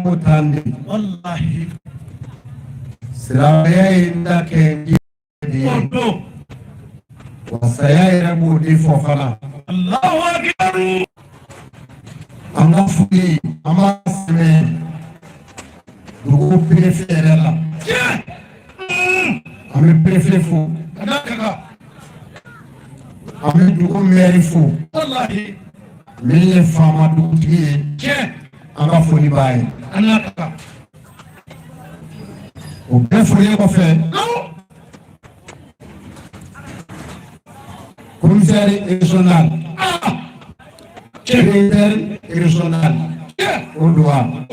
mutandi wallahi silamaya inda kengi odo wasaya ira budi fofana Allahu akbar anga fuli ama sime dugu prefere la ame prefere fu adaka ame dugu meri fu wallahi min ye fama dugutigi ye anga foli b'a ye anaka o bɛɛ foli kɔfɛ commissaire régional directeur régional Odoa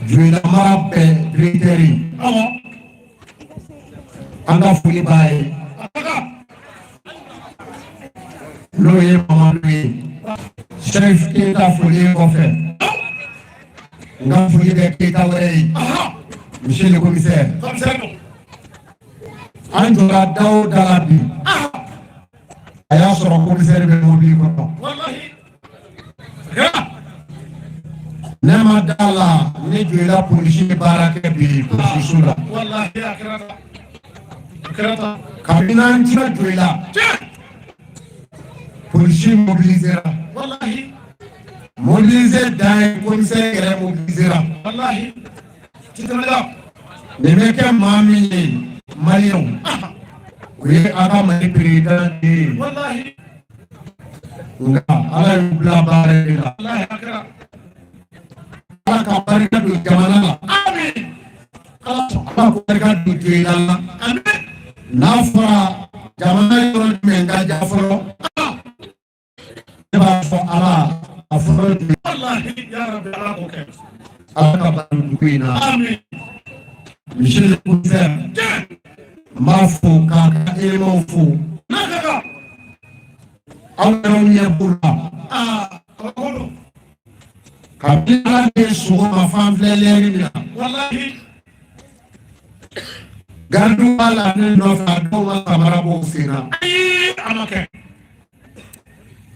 Joyila mara bɛɛ directeur yi an ka foli b'a ye n'o ye Mamadu ye Chérif Keita foli kɔfɛ n ka foli bɛ Keita wɛrɛ ye monsieur le commissaire an jɔra da o da la bi a y'a sɔrɔ commissaire bɛ mobili kɔnɔ ne ma da la ne Joyila polisi ye baara kɛ bi polisiso la kabini an cira Joyila polisi mobilisera mobiliser dan ye commissaire yɛrɛ mobilisera nin bɛ kɛ maa min ye maliyɛnw o ye a ka Mali président de ye nka Ala y'u bila baara de la Ala ka barika don jamana la Ala ka barika don Joyila la n'a fɔra jamana yɔrɔ jumɛn ka ja fɔlɔ ne b'a fɔ Ala a fɔlɔ Joyila Ala ka barika don dugu in na monsieur le commissaire n b'a fɔ k'a ka éléments fo aw yɛrɛw ɲɛ b'u la kabini Ala de ye sɔgɔma fan filɛ lɛri min na gardiw b'a la ne nɔfɛ a dɔw ka samara b'o sen na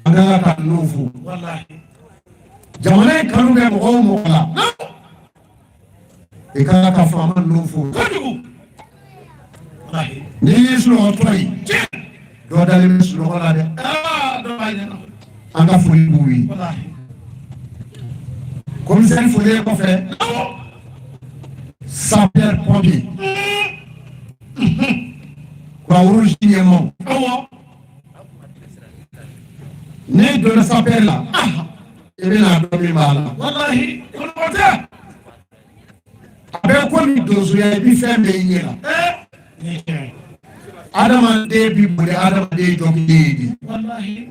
an ka ka ninnu fo jamana in kanu bɛ mɔgɔ o mɔgɔ la i ka ka faama ninnu fo n'i y'i sunɔgɔtɔ ye dɔ dalen bɛ sunɔgɔ la dɛ an ka foli b'u ye commissaire foli kɔfɛ sapeur pompier Croix Rouge ɲɛmɔgɔ n'i donna sapeur la i bɛna dɔn min b'a la a bɛ komi donsoya i bɛ fɛn bɛɛ ɲɛ la adamaden b'i boli adamaden jɔgiden ye de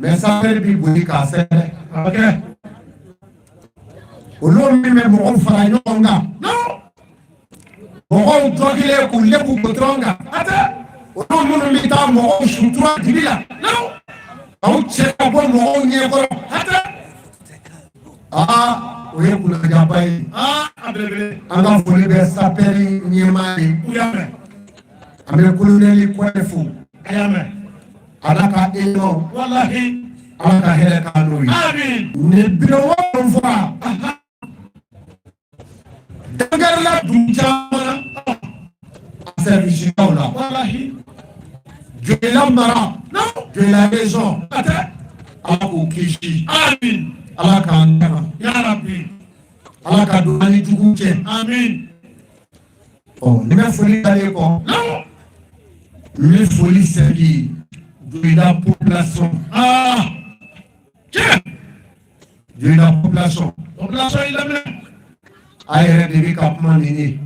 mais sapeur b'i boli k'a sɛbɛn olu min bɛ mɔgɔw fara ɲɔgɔn kan mɔgɔw jɔgilen k'u lebu gudɔrɔn kan olu minnu bɛ taa mɔgɔw sutura dibi la aw cɛ ka bɔ mɔgɔw ɲɛkɔrɔ o ye kunnajaba ye an ka foli bɛ sapeur ɲɛmaa ye an bɛ colonel Kɔnɛ fo Ala ka élément Ala ka hɛrɛ k'a n'o ye nin bidon wɔɔrɔ fɔra dangarila dugu caman a servicekaw la Joyila mara Joyila région Ala k'o kisi Ala k'an dɛmɛ Ala ka don an ni juguw cɛ ni bɛ foli dalen kɔ n bɛ foli sɛgi Joyila population Joyila population yi lamɛn a yɛrɛ de bɛ ka kuma nin ye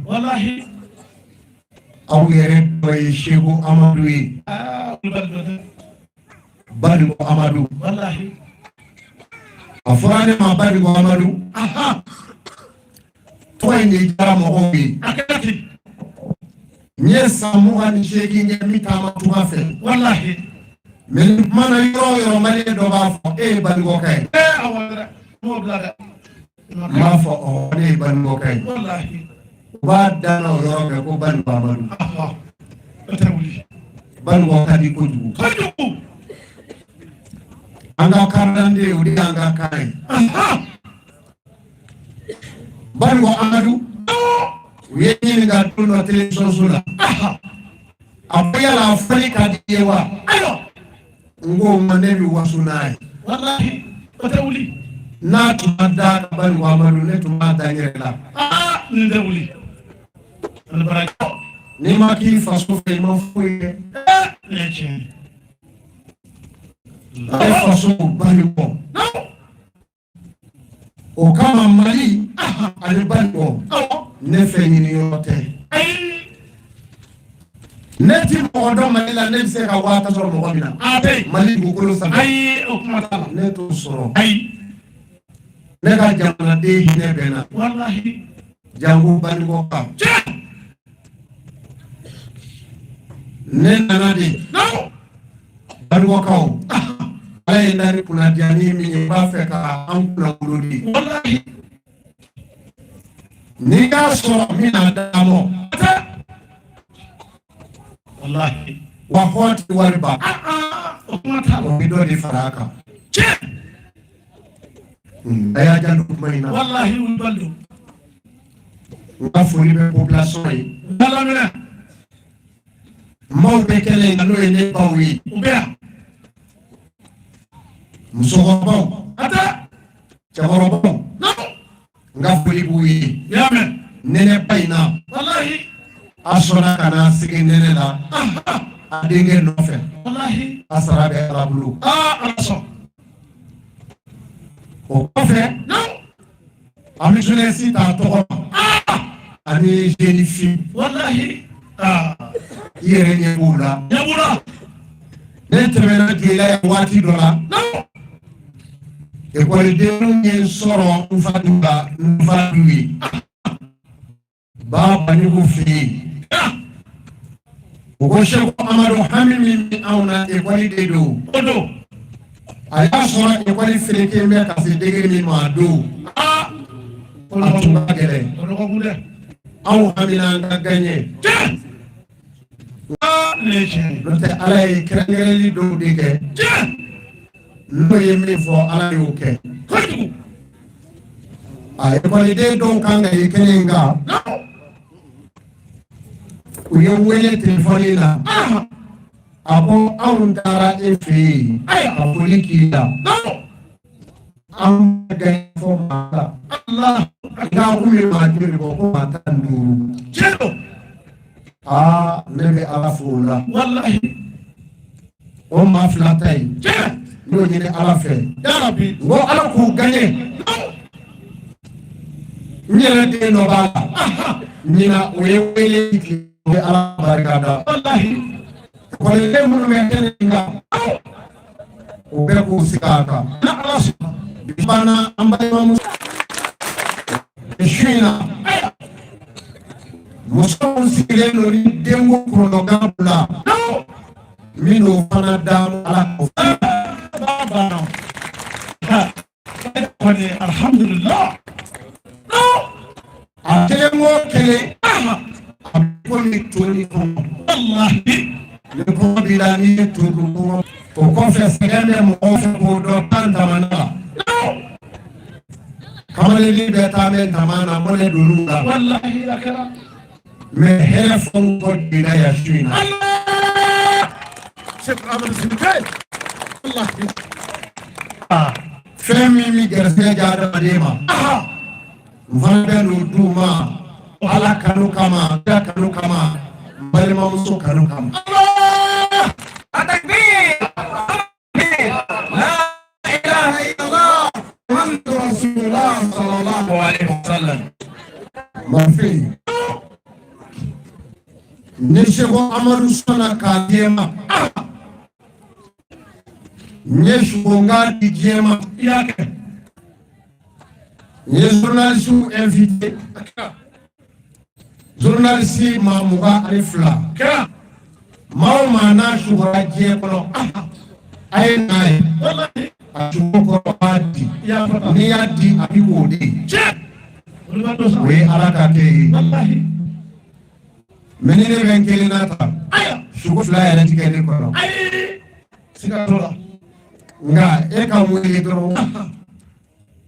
aw yɛrɛ dɔ ye Seku Amadu ye Badigo Amadu a fɔra ne ma Badigo Amadu tɔgɔ in de diyara mɔgɔw ye n ye san 28 kɛ n bɛ taama tunga fɛ mais ni kuma na yɔrɔ o yɔrɔ maliyɛn dɔ b'a fɔ e ye Badigɔka ye n b'a fɔ ne ye Badigɔka ye u b'a dan na o yɔrɔ bɛɛ ko Badigo Amadu Badigɔ ka di kojugu an ka carte d'identité o de y'an ka kan ye bari ko Amadou ye ni ga tuno télévision sula apaya la fali ka diwa ayo ngo manebi wasunai wallahi watawuli na tumada bari ko Amadou ne tumada nyela ndawuli albaraka ni maki faso fe mo fuye leche ay faso bari ko o kama Mali ale bari ko ne fe ni yote ne ti mo do Mali la ne se ka wata so mo bina Mali bu ko sa ay o kuma ta ne to soro ay ne ka jamana de ne bena wallahi jangu bari ko ka ne nana de bari ko ka ay ndari kuna jani mi ba fe ka an kula wuludi wallahi ni ka so mi na damo wallahi wa hoti warba o kuma ta o bido di faraka aya jandu mayna wallahi un baldo nga foli be population yi dala mina maw be kele ngalo ene bawi ubea musogobaw ata cakorobaw no nga foli b'u ye yamen nene bayina wallahi a sɔnna ka na sigi nene la a denkɛ nɔfɛ wallahi a sara bɛ ala bolo alaso o kɔfɛ no an bɛ jeunesse ta tɔgɔ ma ani jeune fille wallahi i yɛrɛ ɲɛ b'u la yabula ne tɛmɛna Gɛlɛya waati dɔ la no ekɔlidenw ye n sɔrɔ n fadu la n fadu ye Baba Ɲugu fɛ yen o ko Sɛku Amadu hami min bɛ anw na ekɔli de don o don a y'a sɔrɔ ekɔli fereke bɛ ka se degré min ma a don a tun ka gɛlɛn o nɔgɔkun dɛ anw hamina an ka gaɲɛ leche n'o tɛ Ala ye kɛrɛnkɛrɛnli dɔw de kɛ n'o ye min fɔ Ala y'o kɛ kojugu a ekɔliden dɔw kan ka ye kɛnɛ kan u ye wele telefɔni la a ko anw taara e fɛ yen ka foli k'i la an bɛ gaɲɛ fɔ maa la n'a kun ye maa joli bɔ ko maa 15 jelo ne bɛ Ala fo o la wallahi o maa 2 ta ye n'o ɲini Ala fɛ yarabi n ko Ala k'u gaɲɛ n yɛrɛ den dɔ b'a la ɲina o ye wele di o ye Ala barika da wallahi kɔlɔlɔ minnu bɛ kɛnɛ kan o bɛɛ k'u sigi a kan na ala so bi fana an balimamuso su in na musow sigilen don ni denko kɔlɔlɔkan la minnu fana da Ala ko baba kɔni alhamdulillah a kelen o kelen a bɛ komi toni kɔnɔ wallahi ni kɔngɔ b'i la n'i ye to dun kɔngɔ o kɔfɛ sɛgɛn bɛ mɔgɔw fɛ k'o dɔn kan damana la kamaleni bɛ taa bɛ dama na mɔlɛ donn'u la wallahi akara mais hɛrɛ fɛnw kɔ dira yan su in na Sheikh Ahmed Sidike wallahi fɛn min bɛ gɛrɛsɛgɛ di adamaden ma n fana bɛ n'o d'u ma Ala kanu kama Kira kanu kama n balimamuso kanu kama Mafei ni Sɛku Amadu sɔnna k'a di ma n ye sukonga di diɲɛ ma i y'a kɛ n ye journaliste invité journaliste maa 22 kɛra maa o maa n'a sugora diɲɛ kɔnɔ a ye n'a ye wallahi a sugo kɔrɔ b'a di i y'a fɔ n'i y'a di a b'i k'o de ye cɛ olu b'a dɔ sa o ye Ala ka kɛ ye wallahi mais ni ne bɛ n kelen na ta aya sugo 2 yɛrɛ ti kɛ ne kɔrɔ ayi siga t'o la nka e ka wele dɔrɔn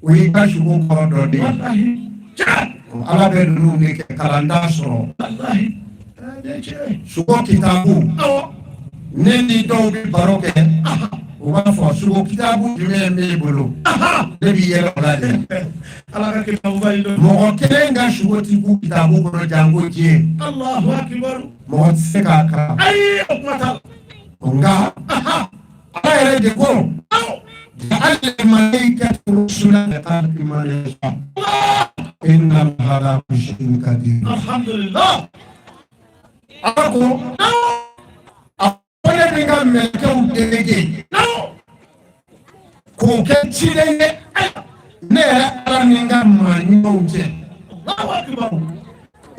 o y'i ka sugo kɔrɔ dɔ de ye wallahi ala bɛ ninnu de kɛ kalanda sɔrɔ suko kitabu ne ni dɔw bɛ baro kɛ u b'a fɔ suko kitabu jumɛn b'e bolo ne b'i yɛlɛ o la dɛ mɔgɔ kelen ka suko ti ku kitabu kɔnɔ janko diɲɛ mɔgɔ tɛ se k'a kalan nka ala yɛrɛ de ko جعل الملائكة رسلا لما يشاء إن الله على كل شيء قدير الحمد لله أقول أقول لك ملكه دلجي كوكب تشيلني نرى أرنينا ما نيوجه الله أكبر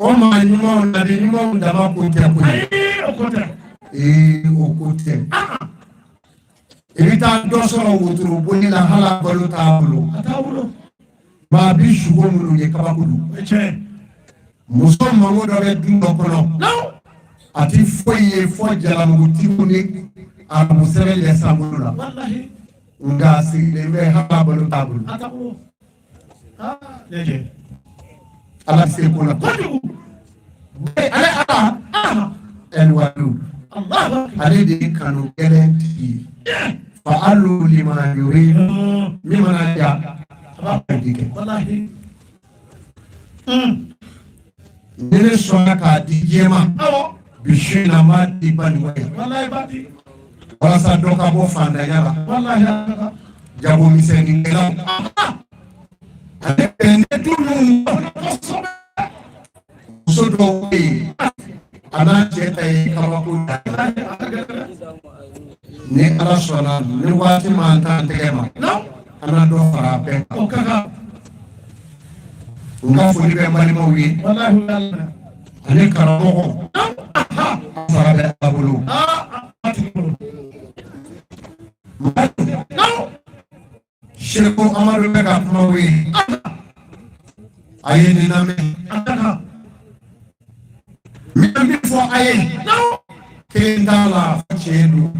وما نيوم نبي نيوم دما كوتة أكوتة أكوتة Ibita dosoro wotoro boni la hala balo tabulo ma bi shugo mulu ye kabakudu muso mango do be dundo kono ati foye fo jala muti ni abu sere le sambula wallahi nga sile me hala balo tabulo leje ala se ko la kodu ala elwadu Allah ale de kanu guarantee fa'alu lima yurid mimana ya abadike wallahi nene sona ka di jema bishina ma di bani waya wallahi badi wala sa doka bo fanda yala wallahi jabo miseni ngela ane pende tunu so do we ana jeta yi kabakuda ni ala sɔnna ni waati ma tan tɛgɛ ma ana dɔ fara bɛɛ kan n ka foli bɛ balimaw ye ani karamɔgɔ fara bɛ a bolo Seko Amadu bɛ ka kumaw ye a ye nin lamɛn min bɛ fɔ a ye kelen t'a la tiɲɛ don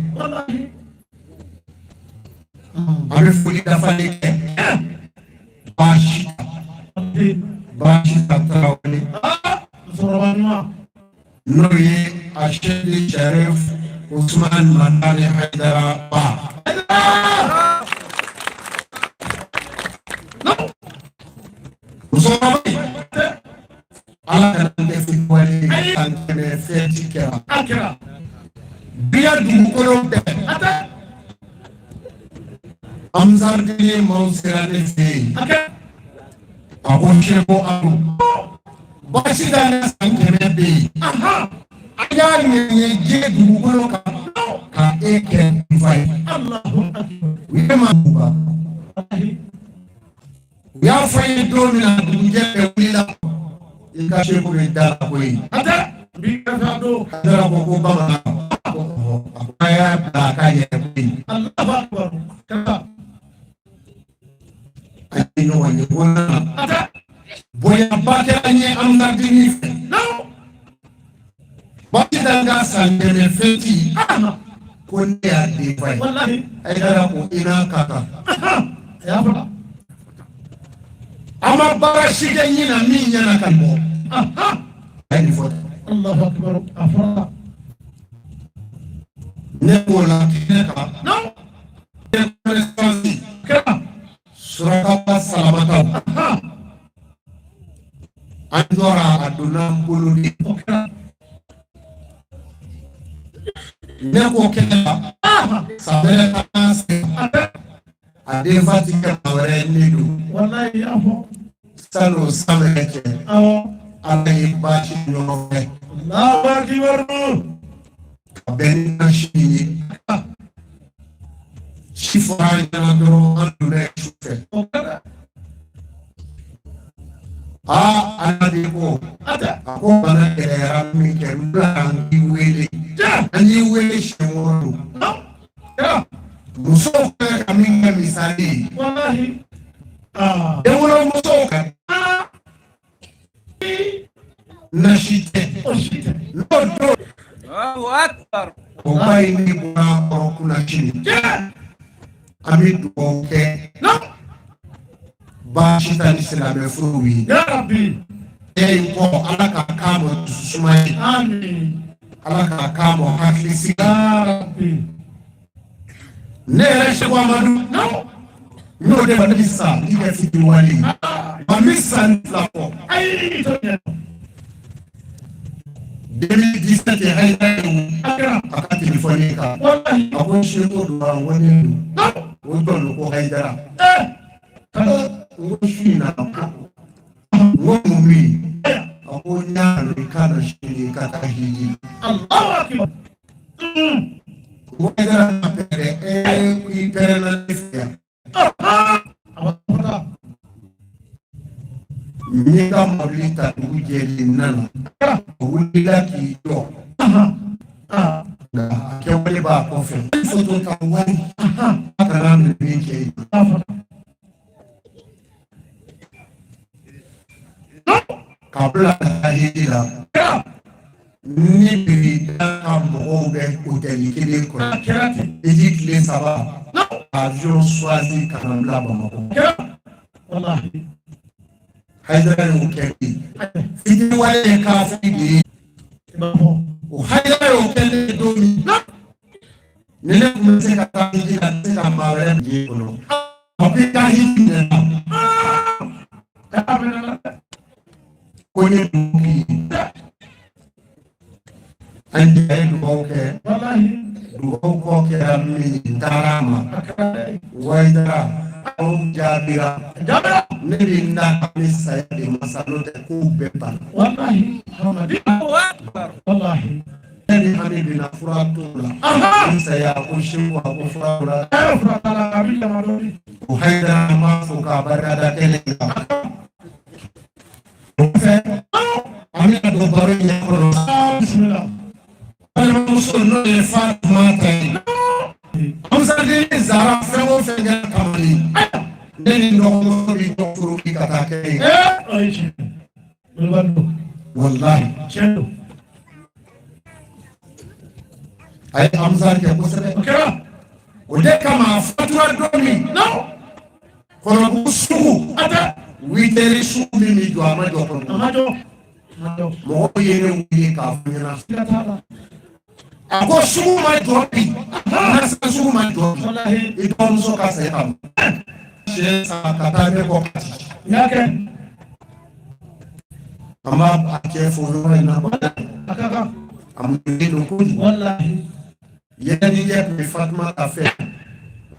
a bɛ foli dafalen kɛ baasi ta Tarawele n'o ye a Seydi Sharif Usman Mandane Haidara Ba musokɔrɔba in ala kana kɛ fitwale kan tɛmɛ fɛn ti kɛra biya dugukolo bɛɛ amsardini maaw sera ne fɛ yen a ko Seko Ado baasi t'a la san 100 bɛ yen a y'a ɲɛɲɛ diɲɛ dugukolo kan ka e kɛ nfa ye u ye maa buba u y'a fɔ ye don min na dugujɛ bɛɛ wulila i ka Seko bɛ da ko ye a taara ko bamanan a y'a bila a ka yɛrɛ ko ye a ye ɲɔgɔn ye ko nana bonyaba kɛra n ye amsardini fɛ baasi t'a la san 100 fɛn ti ko ne y'a den fa ye a yɛrɛ ko i n'a ka kan a ma baara si kɛ ɲina min ɲɛna ka bɔ a ye nin fɔ ne b'o la kɛnɛ kan surakaba salamataw an tora a donna n bolo de ne ko kɛnɛ la sabɛrɛ ka kan se a denfa ti kɛ maa wɛrɛ ye ne don salon samɛ cɛ ala ye baasi ɲɔgɔn fɛ ka bɛn ni nasi ye si fɔra an ɲɛna dɔrɔn an donna ye su fɛ ala de ko a ko bana gɛlɛyara min kɛ n bɛna an k'i wele an y'i wele siɲɛ 6 don musow kɛ ka min kɛ misali ye denwolomusow kan nasi tɛ n'o don o ba ye ne bɔra kɔrɔ kunna sini an bɛ dugawu kɛ baasi ta ni silamɛ furu wi Ya Rabbi. e ko ala ka kamo sumai Amin. ala ka kamo hakili sigi Ya Rabbi. ne yɛrɛ Sheikh Amadu No. n'o de ma ne bi sa i ka fiti wali ma mi sa ni fila fɔ Ay, ito yan. 2017 Haidara Akira. a ka telefɔni kan Wallahi. a ko Sheikh do an wale do No. o dɔn ko Haidara Eh. n ko su in na n ko mun mi a ko n y'a dɔn i k'a dɔn sini ka taa hiji Allahu Akbar. n ko Haidara ma pɛrɛ i pɛrɛ na ne fɛ yan n ye ka mɔbili ta dugu jɛlen nana o wulila k'i jɔ nka a kɛwale b'a kɔfɛ foto ka wari a kana minɛ min kɛ ye k'a bila ka taa hiji la ni birida ka mɔgɔw bɛ hôtel kelen kɔnɔ hiji tile 3 avion choisi ka na bila Bamakɔ Wallahi. Haidara y'o kɛ ten fitini wale ye k'a fɔ de ye o Haidara y'o kɛ ne don min ni ne tun bɛ se ka taa hiji la se ka maa wɛrɛ jɛ kɔnɔ a bɛ taa hiji minɛ na ko ne dugu k'i an jɛ ye dugawu kɛ dugawu kɔ kɛra min n taara a ma Haidara aw jaabira ne de na ni saya de masalo tɛ k'u bɛɛ ban Wallahi. Allahu Akbar. Wallahi. ne ni hami bina fura t'o la ni saya ko Sheikh ko fura la Eh, furata la Biblia madoni. o Haidara ma fo k'a barikada kɛnɛ kan o fɛ an bɛna don baro in ɲɛkɔrɔ Bismillah. balimamuso n'o ye Fatumata ye Amusaden ye Zara fɛn o fɛn kɛra kamalen ne ni dɔgɔmuso bi ɲɔgɔn furu bi ka taa kɛ yen Eh, Aisha. Bulbando. walahi Chendo. a ye Amusa kɛ kosɛbɛ Akira. o de kama a fatura don min No. kɔnɔbugu sugu Ata. 8 heures sugu min bi jɔ a ma jɔ kɔnɔ Amajo. Amajo. mɔgɔw ye ne wele k'a fɔ n ɲɛna Sigatala. a ko sugu ma jɔ bi n'a sera sugu ma jɔ bi Wallahi. i dɔgɔmuso ka segin ka ma sɛ san ka taa ne kɔ ka ci Yake. an b'a cɛ fo yɔrɔ in na Akaka. a muɲunen don kojugu Wallahi. yɛlɛnijɛ tun bɛ Fatumata fɛ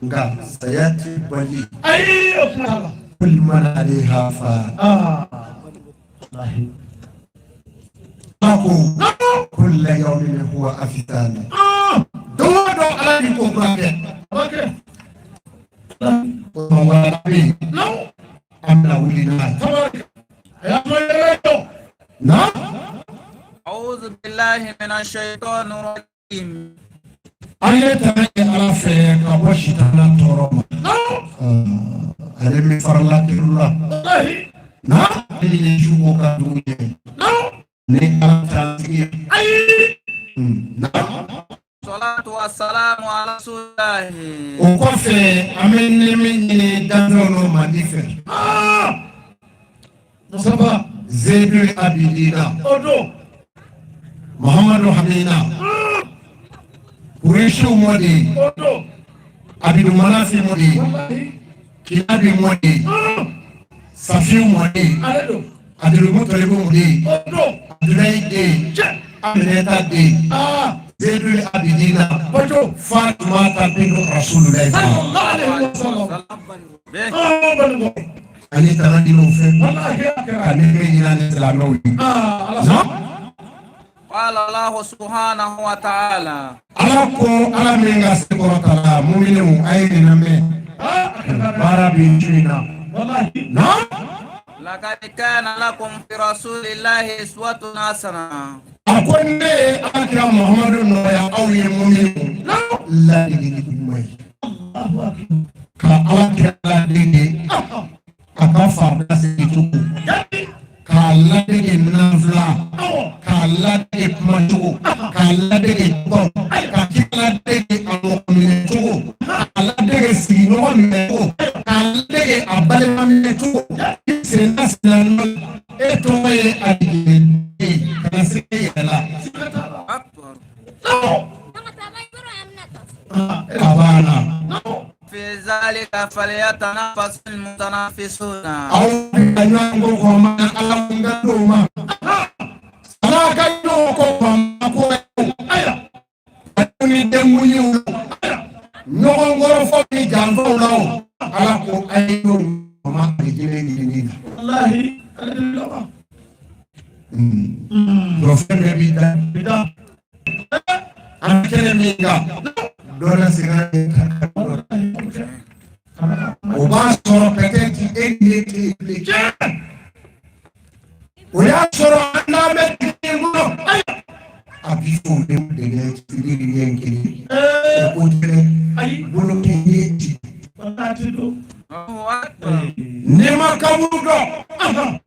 nka saya ti bali Ay, Akira. kuli mana ale hafa Ah. Wallahi. a ko kulla yawmin huwa afitani don o don ala ni ko kura kɛ Okay. o ma wara bɛ yen No. an bɛna wuli n'a ye Tabaraka. Ya Mayo. na أعوذ بالله من الشيطان الرجيم. an ye tɛmɛ kɛ ala fɛ ka bɔ sitana tɔɔrɔ ma No. ale min farala kiri la Wallahi. na ale ye jugu ka dugu jɛ No. ni ala t'a tigi ye Ay. na الصلاة والسلام على رسول الله. o kɔfɛ an bɛ nɛmɛ ɲini danfɛnw n'o mandi fɛ Ah. Mustafa. Zaidu Abidina Odo. Muhammadu Hamina Kureshi Umodi Odo. Abidu Manafi Umodi Wallahi. Kilabi Umodi Safi Umodi Aledo. Abdul Muttalib Umodi Odo. Abdullahi Dey Che. Aminata Dey Ah. Zaidu Abidina Odo. Fatumata bintu Rasulullah Sallallahu alaihi wasallam. به. Ah, Bango. ani tana dino fɛ Wallahi Akira. ani bɛ ɲina ni silamɛw ye Ah, Allah. na قال الله سبحانه وتعالى. ala ko ala min ka se kɔrɔtala muminuw a ye nin lamɛn Ah, Akira. baara bɛ ju in na Wallahi. na لقد كان لكم في رسول الله أسوة حسنة. a ko ne ye alakira muhamadu nɔgɔya aw ye muminuw ladege ɲuman ye Allahu Akbar. ka alakira ladege a ka fabila sigi cogo Jadi. k'a ladege nanfila Awo. k'a ladege kumacogo k'a ladege tɔn ka kira ladege a mɔgɔ minɛ cogo k'a ladege sigiɲɔgɔn minɛ cogo k'a ladege a balima minɛ cogo eto ye ayi kana sike yala أكبر. kabana في ذلك فليتنافس المتنافسون. aw kanyango ko ma ala ngado ma ala kanyo ko ma ko aya ani demuni no ngoro fo ni jambo lawo ala ko ayo ma jele ni wallahi alhamdulillah do femme bida bida an kene minga dona singa o b'a sɔrɔ peut-être e ni te impliqué o y'a sɔrɔ n'a bɛ tile kɔnɔ a b'i fɔ o de dɛgɛ fili ni ɲɛ kelen o tɛnɛ bolo tɛ ɲɛ ci wallahi do الله أكبر. ne ma kaburu dɔn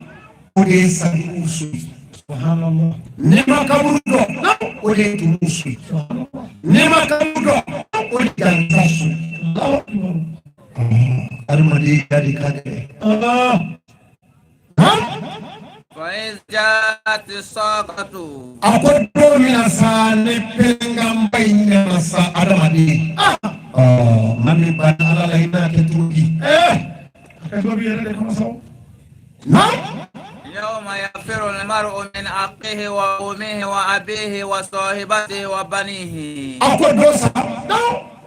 o de ye sagiw so ye subhanallah ne ma kaburu dɔn o de ye tumuw so ye ne ma kaburu dɔn o de ye gansa so ye Allahu akbar adamaden yadi ka gɛlɛn. فإذ جاءت الصاخة A ko don min na sa ne pelenkanba in nana sa adamaden maa min banna ala la i n'a kɛ cogo di do bi yere de ko so يوم يفر المرء من أخيه وأمه وأبيه وصاحبته وبنيه. a ko don sa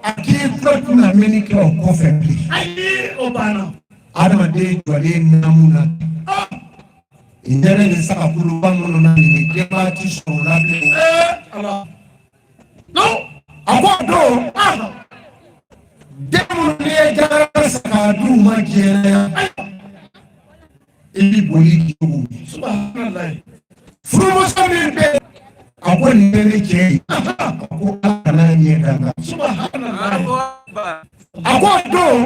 a k'i tulo tɛna mɛnni kɛ o kɔfɛ bilen ayi o bana adamaden jɔlen namu na i ɲɛnɛ ni sagakuluba minnu na nin denbaya ti sɔn o la bilen Allah a ko don den minnu n'i ye jagara san k'a d'u ma jɛnɛya i bi boli k'i o subhanallah furumuso min bɛ a ko nin bɛ ne cɛ ye a ko ala kana ɲɛ danga subhanallah الله أكبر. a ko don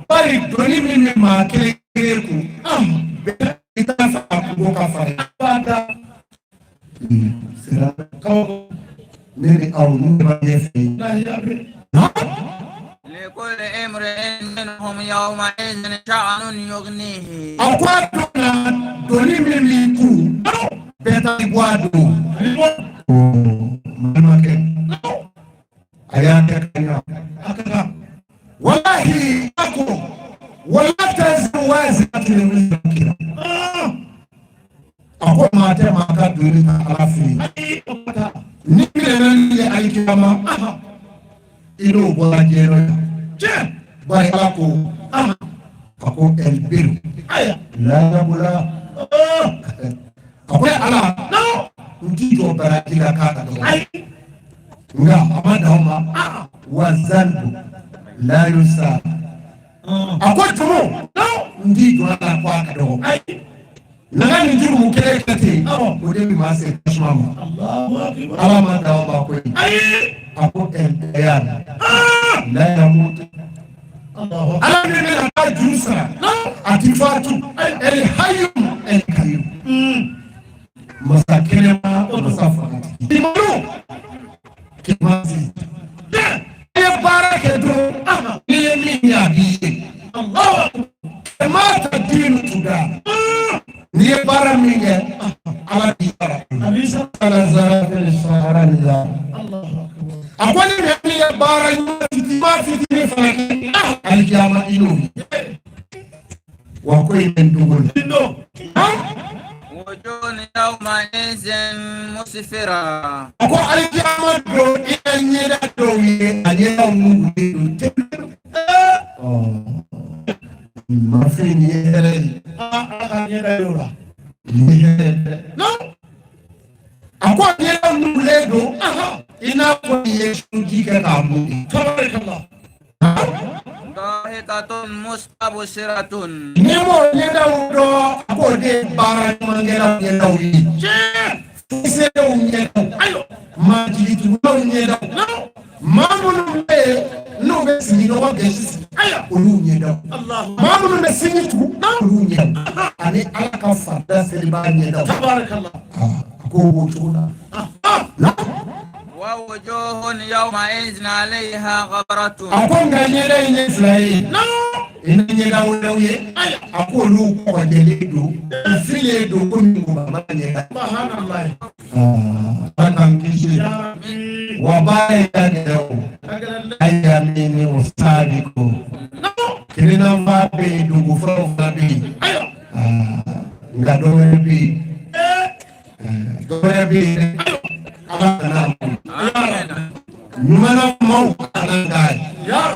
bari doni min bɛ maa kelen kelen kun bɛɛ i t'a fɛ a kungo ka fara bada sira ko ne ni aw ne b'a ɲɛ fɛ yen la ya bi لكل امرئ منهم يومئذ شأن يغنيه. a ko a don na doni min b'i kun bɛɛ t'a bɔ a don balimakɛ a y'a kɛ ka ɲa akaka walahi a ko wala tɛ zan wazi a tile min kira a ko maa tɛ maa ka doni ka ala fɛ yen ayi o bada ni minɛna ni ye alikiyama i n'o bɔra jɛyɔrɔ la je bari ala ko a ko ɛlberu aya layabola a ko ala n t'i jɔ baraji la k'a ka dɔgɔ ayi nka a ma d'aw ma wa zandu layusa a ko tumu n t'i jɔ a la k'a ka dɔgɔ ayi naga nin juru mun kelen kɛ ten o de bɛ maa se tasuma ma Allahu akbar ala ma d'aw ma ko ye ayi a ko ɛlbeya layamutu Allahu akbar ala min bɛna taa juru sara a ti fatu ɛli hayu ɛli kayu masa kɛnɛma masa fagatigi dimanu kimasi i ye baara kɛ dɔrɔn n'i ye min ye a b'i ye Allahu akbar maa ta diinu tuda n'i ye baara min kɛ ala b'i sara abisa ala zara fɛn sahara ni la Allahu akbar a ko ni min ye baara ɲuman fitinin fana kɛ alikiyama i n'o ye wa ko in bɛ n dogo la. dindo وجوه يومئذ مسفرة. a ko alikiyama don i ka ɲɛda dɔw ye a ɲɛda wulilen don tewu. mafin ni ye hɛrɛ ye aka nyera yora ni ye hɛrɛ dɛ. a ko ɲɛda wulilen don i n'a fɔ i ye sunji kɛ k'a mun. tabarakallah ضاحكة مستبشرة. ni m'o ɲɛdaw dɔn a k'o de ye baara ɲumankɛlaw ɲɛdaw ye. fuserew ɲɛdaw maa jigitugunaw ɲɛdaw maa minnu bɛ yen n'u bɛ sigiɲɔgɔn gɛnsi sigi olu ɲɛdaw Allahu maa minnu bɛ sinji tugu olu ɲɛdaw ani ala ka farida seliba ɲɛdaw tabarakallah a ko o cogo la. ووجوه يومئذ عليها غبرة. a ko nka ɲɛda in ye fila ye ina nyega wulaye ako lu ko jeli do file do ko mi ko ba nyega subhanallah akan kisi wa bae ya leo aya mini ustadiko kirina mabe do go fro fabi ngado bi bi ana numana mau anangai ya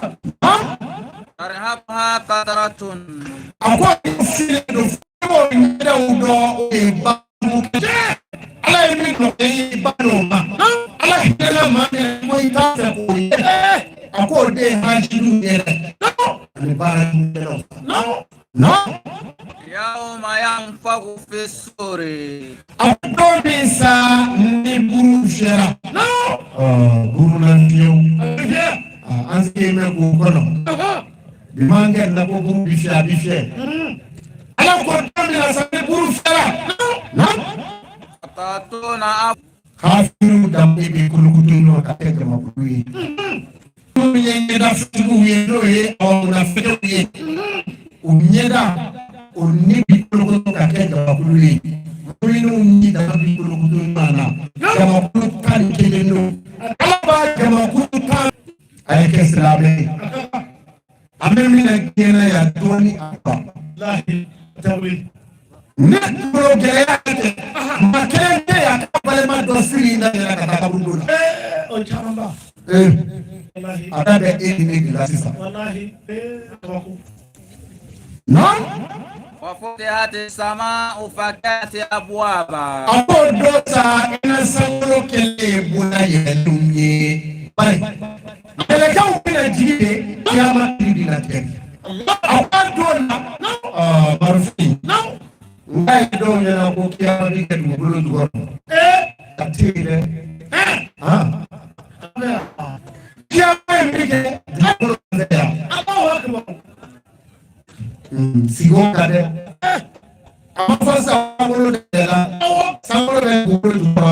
tarhabha qataratun akwa file do fo ngada udo e ba ala yemi no e ba no ma ala hela ma mo ita se ko akwa de hajiru yere ni bara no yawma yanfakhu fi suri abdobisa ni buru shera buru na fiyo anse me ko kono bi mangue na ko buru bi fiye ala ko tamina sa ni buru shera no tatuna kafiru da bibi kulukutu no ka te ma buru ye da fitu ye do ye o na fitu ye unyeda onibi kulukutu ka te ma buru ye Winu ni da bi kulukutu mana kama kulukan keleno ala ba kama kulukan ay keslabe amemi na kena ya toni apa lahi tawi ne progeate makende ya kabale ma dosiri na ya katabundula o charamba wallahi ada be ini di sisa wallahi tawaku no wa futihati sama'u fakati abwaba apo dota ina sangolo kele buna yelumye bye ele ka upina jibe kiyama kidi na teni awadona marfi ngai do yana ko kiyama bi kedu bulu dugo katire kiyama bi ke bulu ndeya Allahu akbar sigo kade amafasa bulu ndeya sangolo be bulu dugo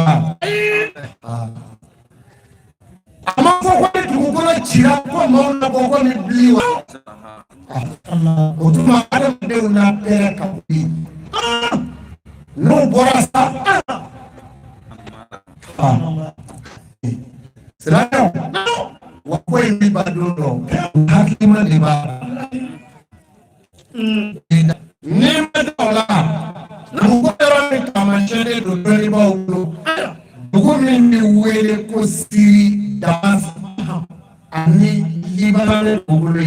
amafo ko dugo ko chira ko mauna ko ko ni bliwa otuma adam de una pere kapi no borasa selalu wakwe ni badono hakima ni ba ni madola nugo ni kama shede do beri ba ulo nugo ni wele ko siri damas ani libane ulo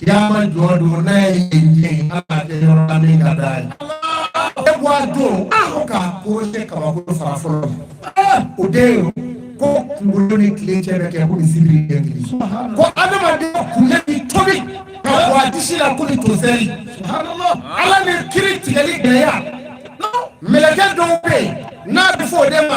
Yama jodo na yenye ala te yora ni kadai. Ewa do akoka ko se ka ko farafolo. Ode ko ngulu ni kleche be ke ko sibiri English. Ko adama de ko ni tobi ka ko adishila ko ni tozeri. Subhanallah. Ala ni kiri tigeli gaya. Meleke do pe na before them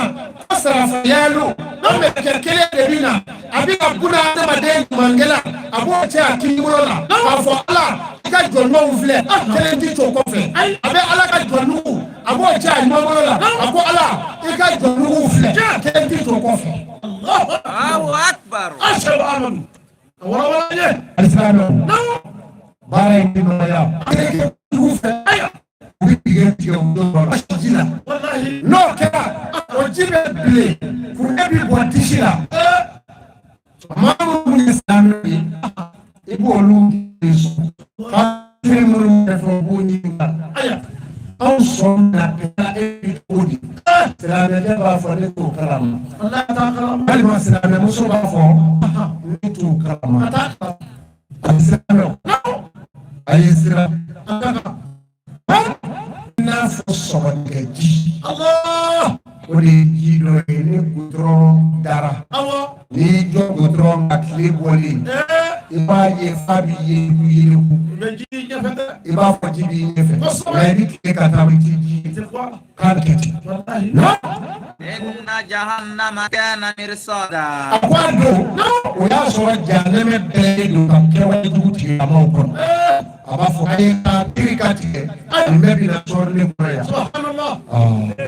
ko sarafa yalo. No meleke kele de bina. Abi abuna adama de mangela. Abo cha kingulola. Afọ ala ka jọ̀nù wufilẹ̀ kele di tó kọfẹ abe ala ka jọ̀nù abo jẹ àyìnbọ̀lọ́la abo ala ka jọ̀nù wufilẹ̀ kele di tó kọfẹ. Allahu akbar ashhadu an wala ye alisalam baara in bima ya kele wufẹ o bi tigɛ tigɛ o yɔrɔ la ji la wallahi n'o kɛra o ji bɛ bilen k'u e bi bɔ disi la maa minnu ye silamɛ ye i b'olu kafiri minnu bɛ fɔ b'o ɲininka anw sɔnna kɛra e bi cogo di silamɛkɛ b'a fɔ ne t'o kalama walima silamɛmuso b'a fɔ ne t'o kalama a ye silamɛw a ye sira n'a fɔ sɔgɔnɛgɛji o de ye ji dɔ ye ni gudɔrɔn dara n'i jɔ gudɔrɔn ka tile bɔlen i b'a ye fa b'i ye yiriku i b'a fɔ ji b'i ɲɛfɛ nka i bɛ tile ka taa i ti ji k'a kɛ ten inna jahannama kana mirsada a ko a don o y'a sɔrɔ jahanɛmɛ bɛɛ don ka kɛwale jugu tigilamɔgɔw kɔnɔ a b'a fɔ a ye ka kiri ka tigɛ nin bɛɛ bɛna sɔrɔ ne kɔnɔ yan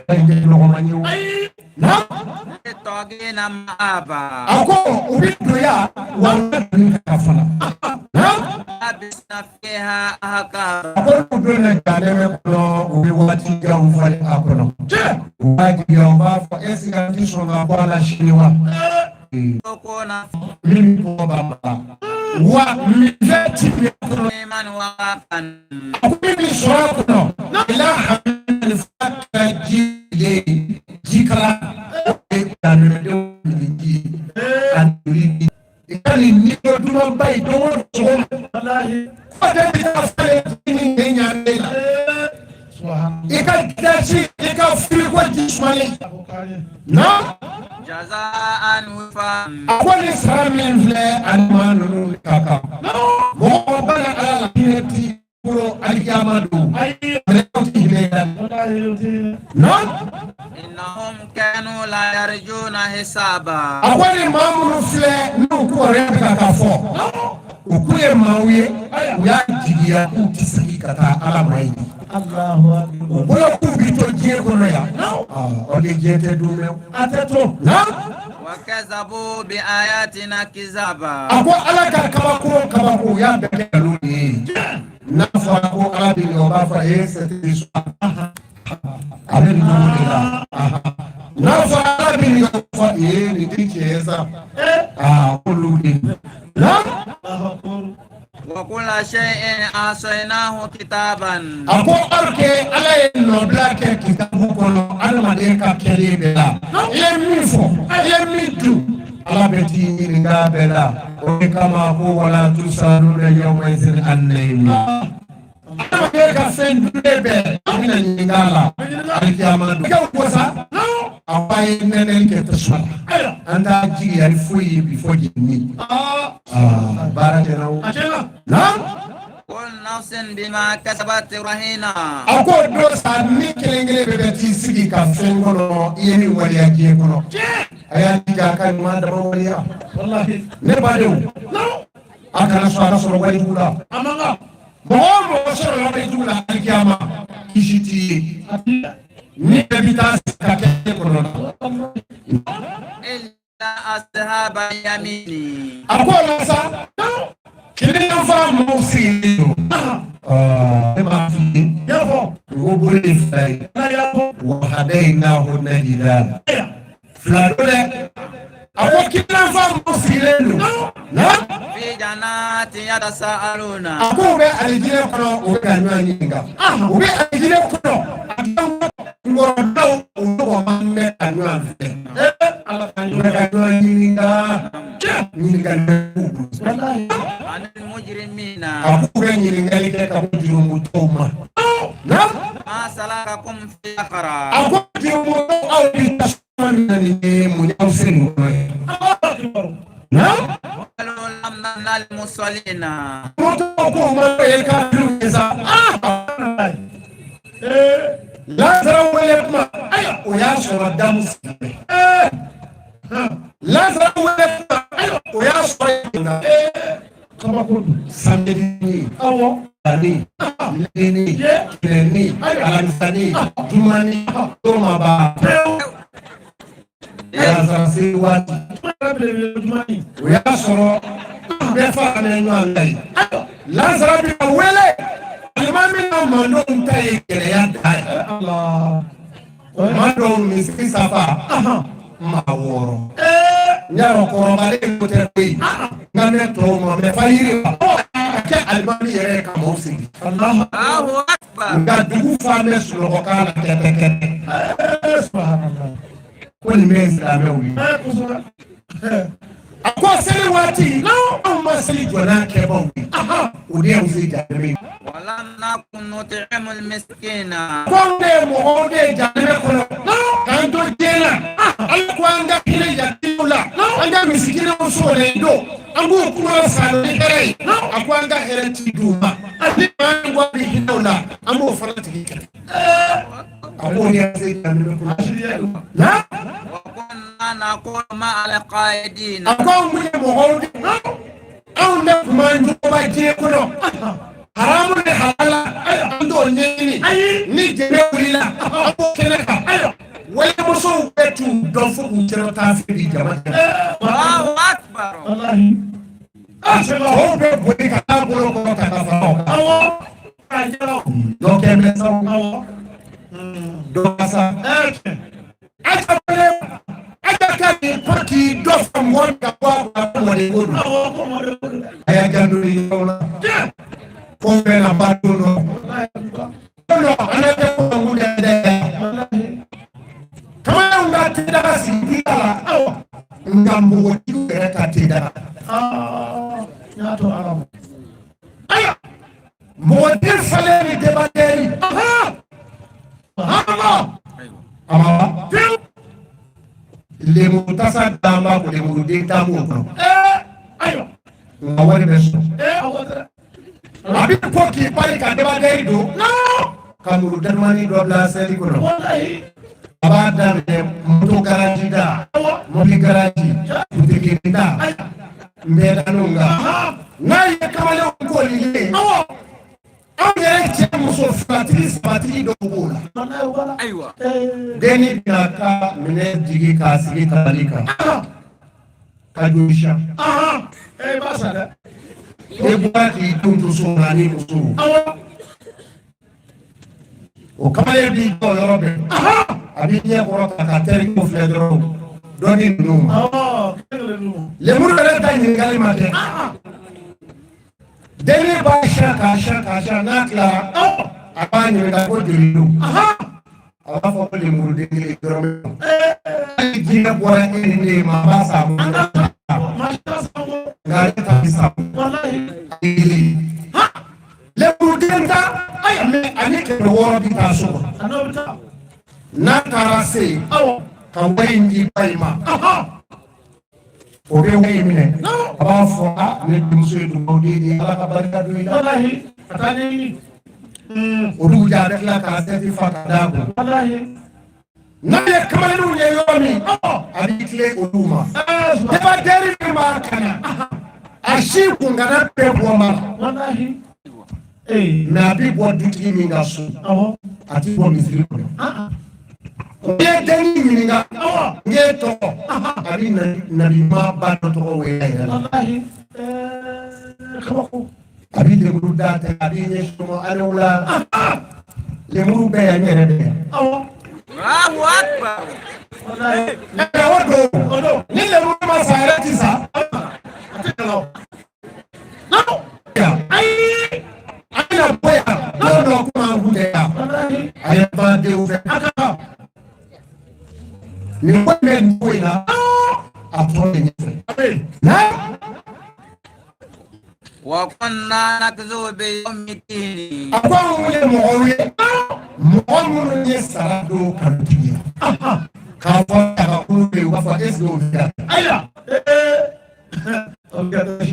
ɛ ɲɛ nɔgɔma ye o na الطاغين مآبا ako ubiduya wangani kafana لبثنا فيها أحقابا ako ubuduna jaleme kono ubi wati jam fali akono waji yomba fa esiga tisonga kwala shiniwa يكون mimi ko baba wa mizeti kono من وقفا mimi sura kono ila hamil fakka jikala kanado ji anduri ikali nido duma bay do wallahi ko de ta fale ni nya lela ikal dashi ikal firi ko jismani na جزاء وفاقا akwai saramin fle almanu kaka mo bana ala pineti pro alkiyamadu na إنهم كانوا لا يرجون حسابا akwai mamunu fle nu ko reka ka fo ukuye mawiye ya jigiya utisiki kata ala mai Allahu akbar wala ku bito je kono ya o de jete dume ateto na وكذبوا بآياتنا كذابا ako ala ka kaba ko ya bele luni na fa ko ala bi o ba fa ese ti so ale ni la na fa ala bi o fa ni ti cheza ko luni na وكل شيء أحصيناه كتابا ako arke ala no black kitabu kono ala madeka kele bela ile mifo ile mitu ala beti ni nga bela o kama ko wala tusanu na yawma izin annayni ala madeka sendule be amina ni ngala alkiyama do ko sa awai nenen ke tsala anda ji yari fuyi before jinni barate rawo na كل نفس بما كسبت رهينة ako do sa ni kelengele bebe ti sigi ka fengono yeni wali aje kono aya diga kan ma da waliya wallahi ne ba dew akana so ala so wali bula amanga mo so wali bula alkiyama kishiti ni bebita ka ke kono إلا أصحاب يميني ako la sa kini fa mo si ne ba fi yafo wo bule fay wa hadainahu najdan fladole ako kina fa mo si lenu na في جنات يتساءلون ako be alijine kono o ka nwa nyinga o be alijine kono ngoro daw o do mamme anwa fe ala kan nwa nyinga nyinga wallahi عن المجرمين ako be nyinga ite ka bujuru mutoma na ما سلككم في سقر ako jumu au bitasman ni munyausinu na قالوا لم ننال المصلين moto ko ma e ka duza Lazaro welema aya o ya sọ̀rọ̀ damu Lazaro welema aya o ya sọ̀rọ̀ na kaba ko samedi awo ani leni leni alansani jumani toma ba Lazaro si wati o ya sọ̀rọ̀ befa na nyu angai Lazaro bi wele alimami na mando ntai kele ya dai Allah mando miski safa ma woro nyaro ko male ko terbi ngane to mo me fayiri ke alimami yere ka mo sigi Allah الله أكبر nga dugu fa me sulo ko kala tete tete subhanallah ko ni me islame wi akwa sele wati no ma sele jona ke bon udi en fi jami ولم نكن نطعم المسكين konde mo ode jame kono kanto jena alkwanga kile ya tula anga misikine usole ndo angu kuma sale kere akwanga herenti duma andi mangwa bi hinola amu farati kike amu ya sai jame kono na وكنا نقول مع القائدين akwa mwe mo ode au na kuma ndo ba je kono haramu ne halala ando ni jere wila abo keneka wala muso betu do fu jere ta fi Domasa. Aja kaki paki dofa mwaka kwa mwalimu. Aya janduli yola. Kombe na batuno. No, anataka kuangulia ndani. Kama unatenda basi bila ngambo kiwe katida. Nyato alamu. Aya. Model salary debateri. Ama. Le mutasa damba ko le mude tamu ko. Ayo. Ngawari beso. Abi ko ki pali ka debateri do. No. Kamuru danwani do la seli ko. Wallahi. Abada me moto garaji da. Mobi garaji. Butiki da. Mbedanunga. Ngai kamale ko lile. Muso fratris patri do bola. Aywa. Deni naka mine digi kasigi kalika. Kadusha. Basada. Ebuka ki tuntu sungani musu. O kamale bi ko yorobe. Abi nye ko ka teri ko fledro. Doni numa. Le muru le ta ngali mate. Deni ba shaka nakla apani wenda ko dirilu aba fo le muru deni drome ai jina bora ene ma ba sa mo ngari ta bisa wallahi le muru denta ay me ani ke woro bi ta so na karase ka wenji paima obe wey mine aba fo ne dumso du mawdi di ala ka barka du ila wallahi atani odu ja def la ka seti fakada ko wallahi na ye kamalu ye yomi abi kle oduma de ba deri ma kana ashi ku ngana pe bo ma wallahi na bi bo duki mi ngaso ati bo mi ziri ko ye deni mininga ngeto abi na bima ba to we ya wallahi khabako abi de muda ta abi ne sumo alula le muru be ya nyere de Allahu akbar wallahi na wodo ni le muru ma sa sa atelo no ya ai na boya no kuma hude ya wallahi ay ba de u aka ni wale mbuina atone nyefe na wa kunna nakzu bi yawmiddin akwa mule mo nye sarado kantiya ka fa ka kule wa fa esdo ya aya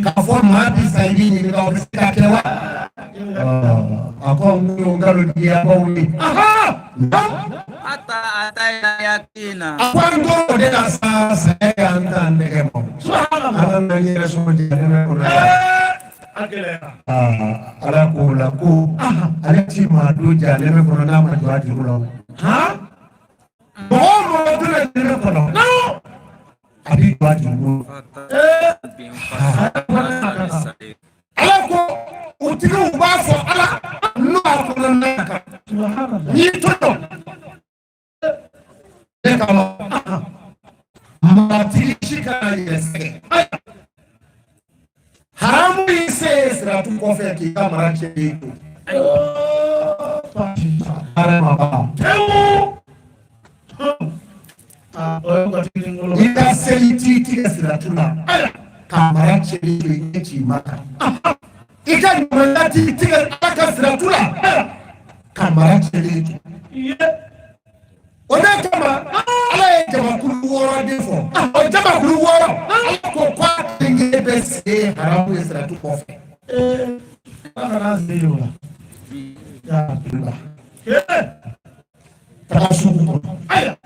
ka fa ma bi sai ni ka ofisa kewa akwa mule ngalo dia bawi ata atayna yakina akwando de la sa anda ndemo subhanallah ana ni rasul de ko ala ko la ko ala ti ma do ja le me ko na ma do adi lo mo do le me ko no abi do adi lo ala ko utiru ba fo ala no ko na ka subhanallah ni to kama matilishika yese haramu yese sira tu kofe ki kamera cheiko ara mama ita seliti tika sira tuna kamera cheiko yechi maka ita nyumati tika aka sira tuna kamera cheiko Oda kama ala ye jama kulu woro defo o jama kulu woro ala ko kwa tinge bese haramu esra tu kofe ana ziyo ya bila tasuko aya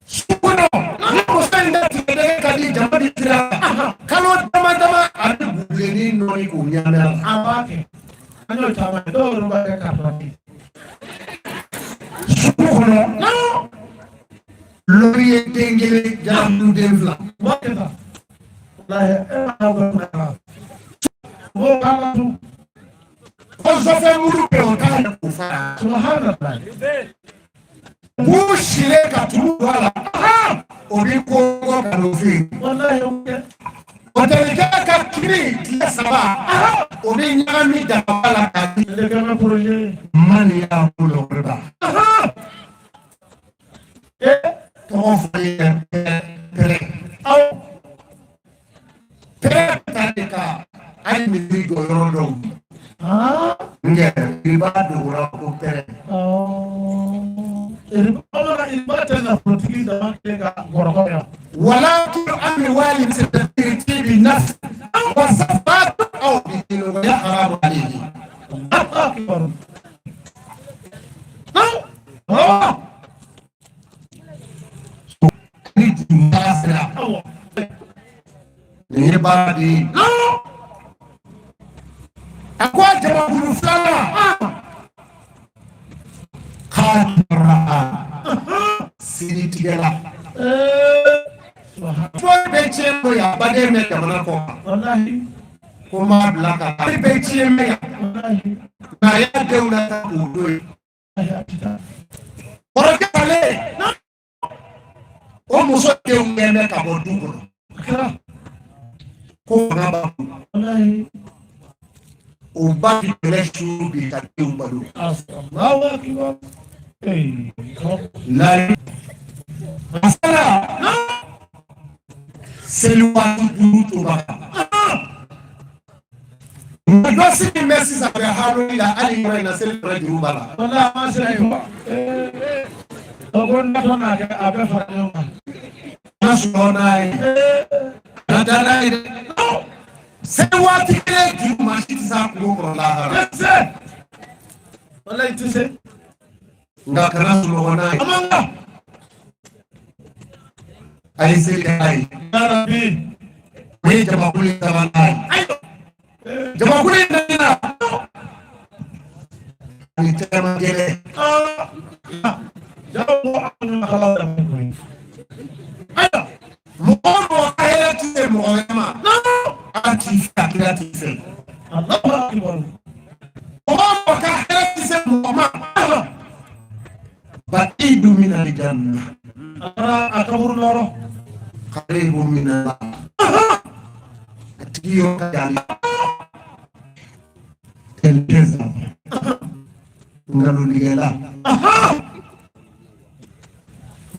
suno no senda tinde kali jama ditira kalo dama adu buleni no iko nyana abake anyo tama do rumba ka pati no lori tengele jamu devla wakata la Kɔsɔfɛ muru bɛ o t'a yɛ k'o fara. Subhanallah. K'u sire ka tugu bɔ a la. O b'i ko ka n'o fɛ yen. Wallahi o kɛ. Mɔtɛlikɛ ka kiri tile 3. O bɛ ɲagami daba la ka di. Ale kama projet. Mani y'a bolo o la. Tɔgɔ fɔ ye pɛrɛ. Pɛrɛ ta de ka hali misiri jɔ yɔrɔ dɔw. Nkɛ i b'a dogora ko pɛrɛ. Iba tɛ nafolotigi dama kɛ ka kɔrɔkɔ yan. ولكن أموال سترتيب النفس وصفات أو بدين ويحرم عليه. أكبر. Ni badi. Aku jawab dulu salah. Kadra. Sini tiga lah. Fo bɛ tiɲɛ ko yan baden bɛ jamana kɔ kan ko maa bila ka taa bɛ tiɲɛ mɛn yan nka a y'a denw na ta k'u to yen kɔrɔkɛ ale o muso denw gɛn bɛ ka bɔ du kɔnɔ ko fanga b'a kun o ba bi kɛlɛ su bi ka denw balo layi masala seliwaati duuru tora dɔ sigi bɛ sisan bɛ haroni la hali yɔrɔ in na seli fana juru b'a la. Wala a ma sera yen wa. O ko n natɔ n'a kɛ a bɛ fara ɲɔgɔn kan. N'a sɔrɔ n'a ye. N'a da n'a ye dɛ. Seliwaati kelen juru maa si tɛ se a kungo kɔrɔ lahara. Tɛ se. Wala i tɛ se. Nka kana sunɔgɔ n'a ye. A man kan. A ye seli kɛ n'a ye. Yarabi. O ye jamakulu in sabanan ye. Jamakulu in nana. Ani caman gɛlɛ. Jago an ka kala da mun koyi. Ayiwa mɔgɔ mɔgɔ ka hɛrɛ ti se mɔgɔ wɛrɛ ma. Ala t'i fɛ a kira t'i fɛ. Alahu akibar. Mɔgɔ mɔgɔ ka hɛrɛ ti se mɔgɔ ma. Ba'idu mina al-janna. A kaburu nɔrɔ. Qaribu mina Allah. A tigi yɔrɔ ka jan. Elkeza. Ngalonigɛla.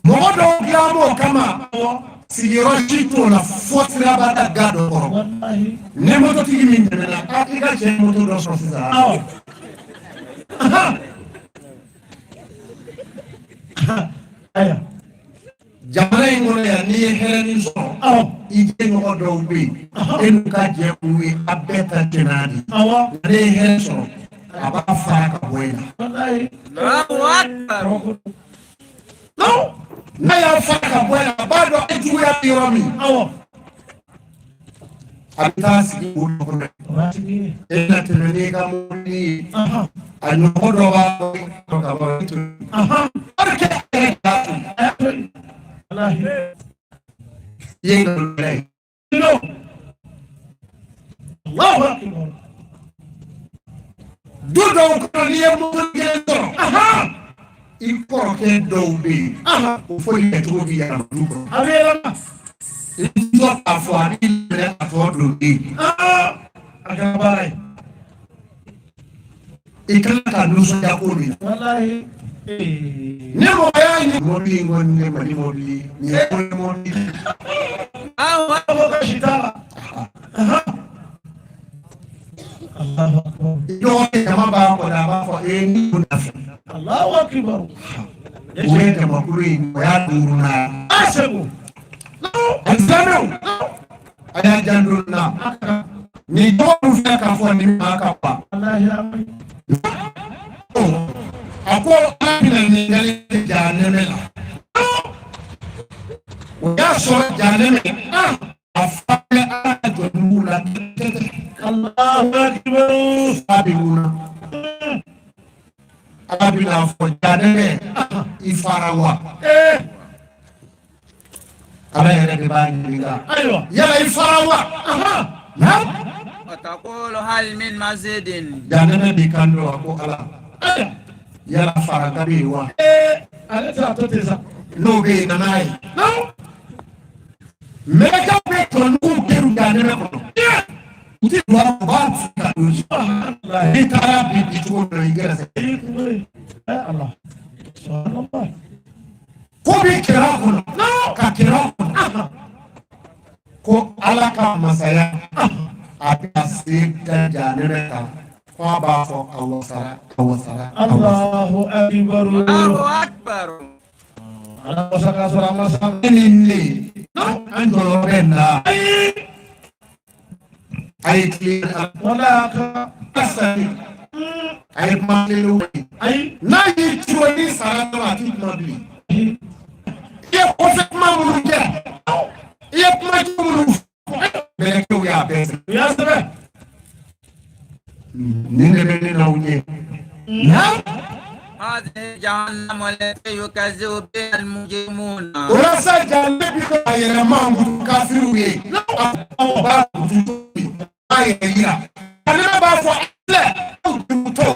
Mɔgɔ dɔw dilan b'o kama sigiyɔrɔ si t'o la fo siraba da ga dɔ kɔrɔ. Ni mototigi min tɛmɛna i ka cɛ moto dɔ sɔrɔ sisan. Aya. Jamana in kɔnɔ yan n'i ye hɛrɛ min sɔrɔ i jɛɲɔgɔn dɔw bɛ yen e n'u ka jɛ k'u ye a bɛɛ ta tɛn'a de. Ne ye hɛrɛ sɔrɔ a b'a fara ka bɔ yen na. N'a y'a fara ka bɔ yen a b'a dɔn e juguya bɛ yɔrɔ min. A bɛ taa sigi o kɔnɔ. E na tɛmɛ n'i ka mobili ye a ɲɔgɔn dɔ b'a fɔ ka bɔ yen. Ye ngalonigɛla ye. Du dɔw kɔnɔ n'i ye moto kelen sɔrɔ i kɔrɔkɛ dɔw bɛ yen o fɔ yɛlɛcogo bɛ yɛlɛma du kɔnɔ. A bɛ yɛlɛma. I bɛ sɔrɔ k'a fɔ a b'i minɛ a tɔ don e ye. A kɛra baara ye. I kan ka nisɔndiya ko min na. Walahi. Ne mɔgɔ y'a ɲini mɔbili in kɔni ne mali mɔbili nin ye ko ye mɔbili. Awa ko ka si t'a la. Alahu akibar. Dɔgɔ jama b'a kɔnɔ a b'a fɔ ni ko nafa. Alahu akibar. O ye jamakulu in o y'a duurunan ye. A segu. A silamɛw a y'a janto n na nin dɔgɔ min filɛ k'a fɔ nin maa ka ban. A ko Ala bɛna ɲininkali kɛ jahanɛmɛ la. O y'a sɔrɔ jahanɛmɛ a fa bɛ Ala ka jɔnniw la tɛtɛ. Alahu akibar. Fa bɛ mun na? Ala bɛna fɔ jahanɛmɛ i fara wa? Ala yɛrɛ de b'a ɲininka. Yala i fara wa? وتقول هل من مزيد janeme bi kando ko ala yala fara gabi wa ale ta to te sa no be nanai no mega be to no keru janeme ko uti do ba ka do subhanallah ni tara bi bi to no igara se Allah subhanallah ko bi kira ko no ka kira ko ala ka masaya apa sih dan janeme ka ko ba fo Allah sara Allahu akbar الله أكبر ala saka sura masa ini ando benda ay clear wala ka asali ay malilu ay na yi chuoni sara na ati mabli ye ko fe mamulu ja ye ma chumulu bele ko ya bes ya sabe ninde bele na unye na هذه جهنم التي يكذب بها المجرمون urasa janne bi ko ayere mangu kafiru ye ba ayira kana ba fo le to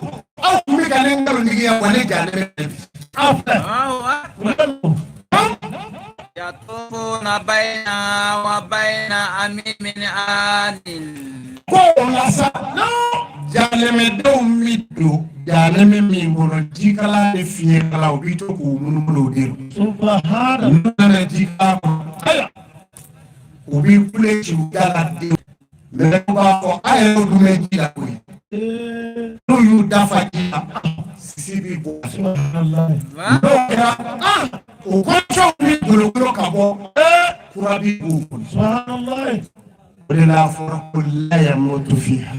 au mi galen ngaro ni ya wale janne after الله أكبر يطوفون بينها وبين أميم آن ko lasa no janne do mi do janne mi ngoro jikala de fiye kala o bito ko munumuno de subhanallah nana jikala aya o bi kule ci gala de me ba fo ayo du me jila ko no yu dafa jila sibi bo subhanallah no ya o ko cho mi golo ka bo kurabi bu subhanallah ولا فرق لا يموت فيها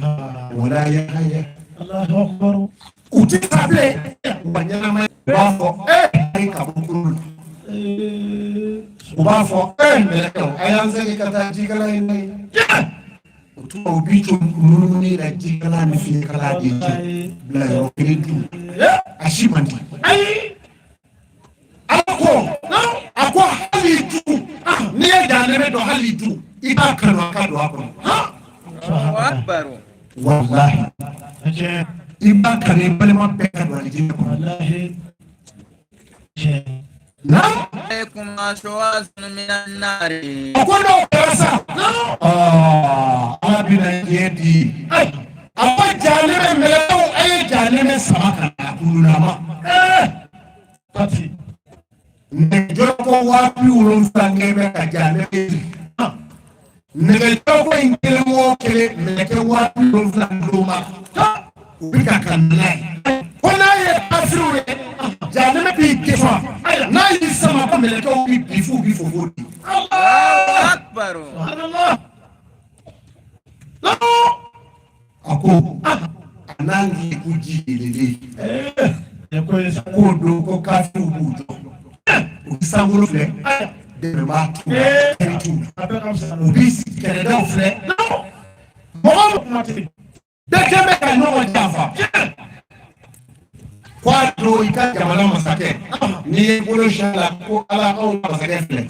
ولا يحيى Allahu akbar utitabe wanyama bafo ay kabukuru ubafo meleko ayanze nikata jikala ine utuma ubicho mununi na jikala ni fikala dije bla yo kredu ashimandi ay ako hali tu ni janebe do hali tu ita kanu akado akon الله أكبر wallahi aje iba kare balma beka do alijin ko wallahi je na عليكم أشواز من النار akono perasa abina yedi apa janebe melew ay janebe samaka kulunama pati ne joko wapi ulon sangebe ka janebe ne joko ingele mo kele ne ke wapi ulon sangoma ubika kanai kona ye asruwe janebe bi kefa na yi sama ko mele ko bi bifu fodi الله أكبر subhanallah ako anangi kuji lele ya ko isa ko do ko kafu bujo usangolo fle de ma tu abe kam sa ubisi kere da fle mo mati de kebe ka no jafa kwa do ika jamala masake ni bolo shala ko ala ko masake fle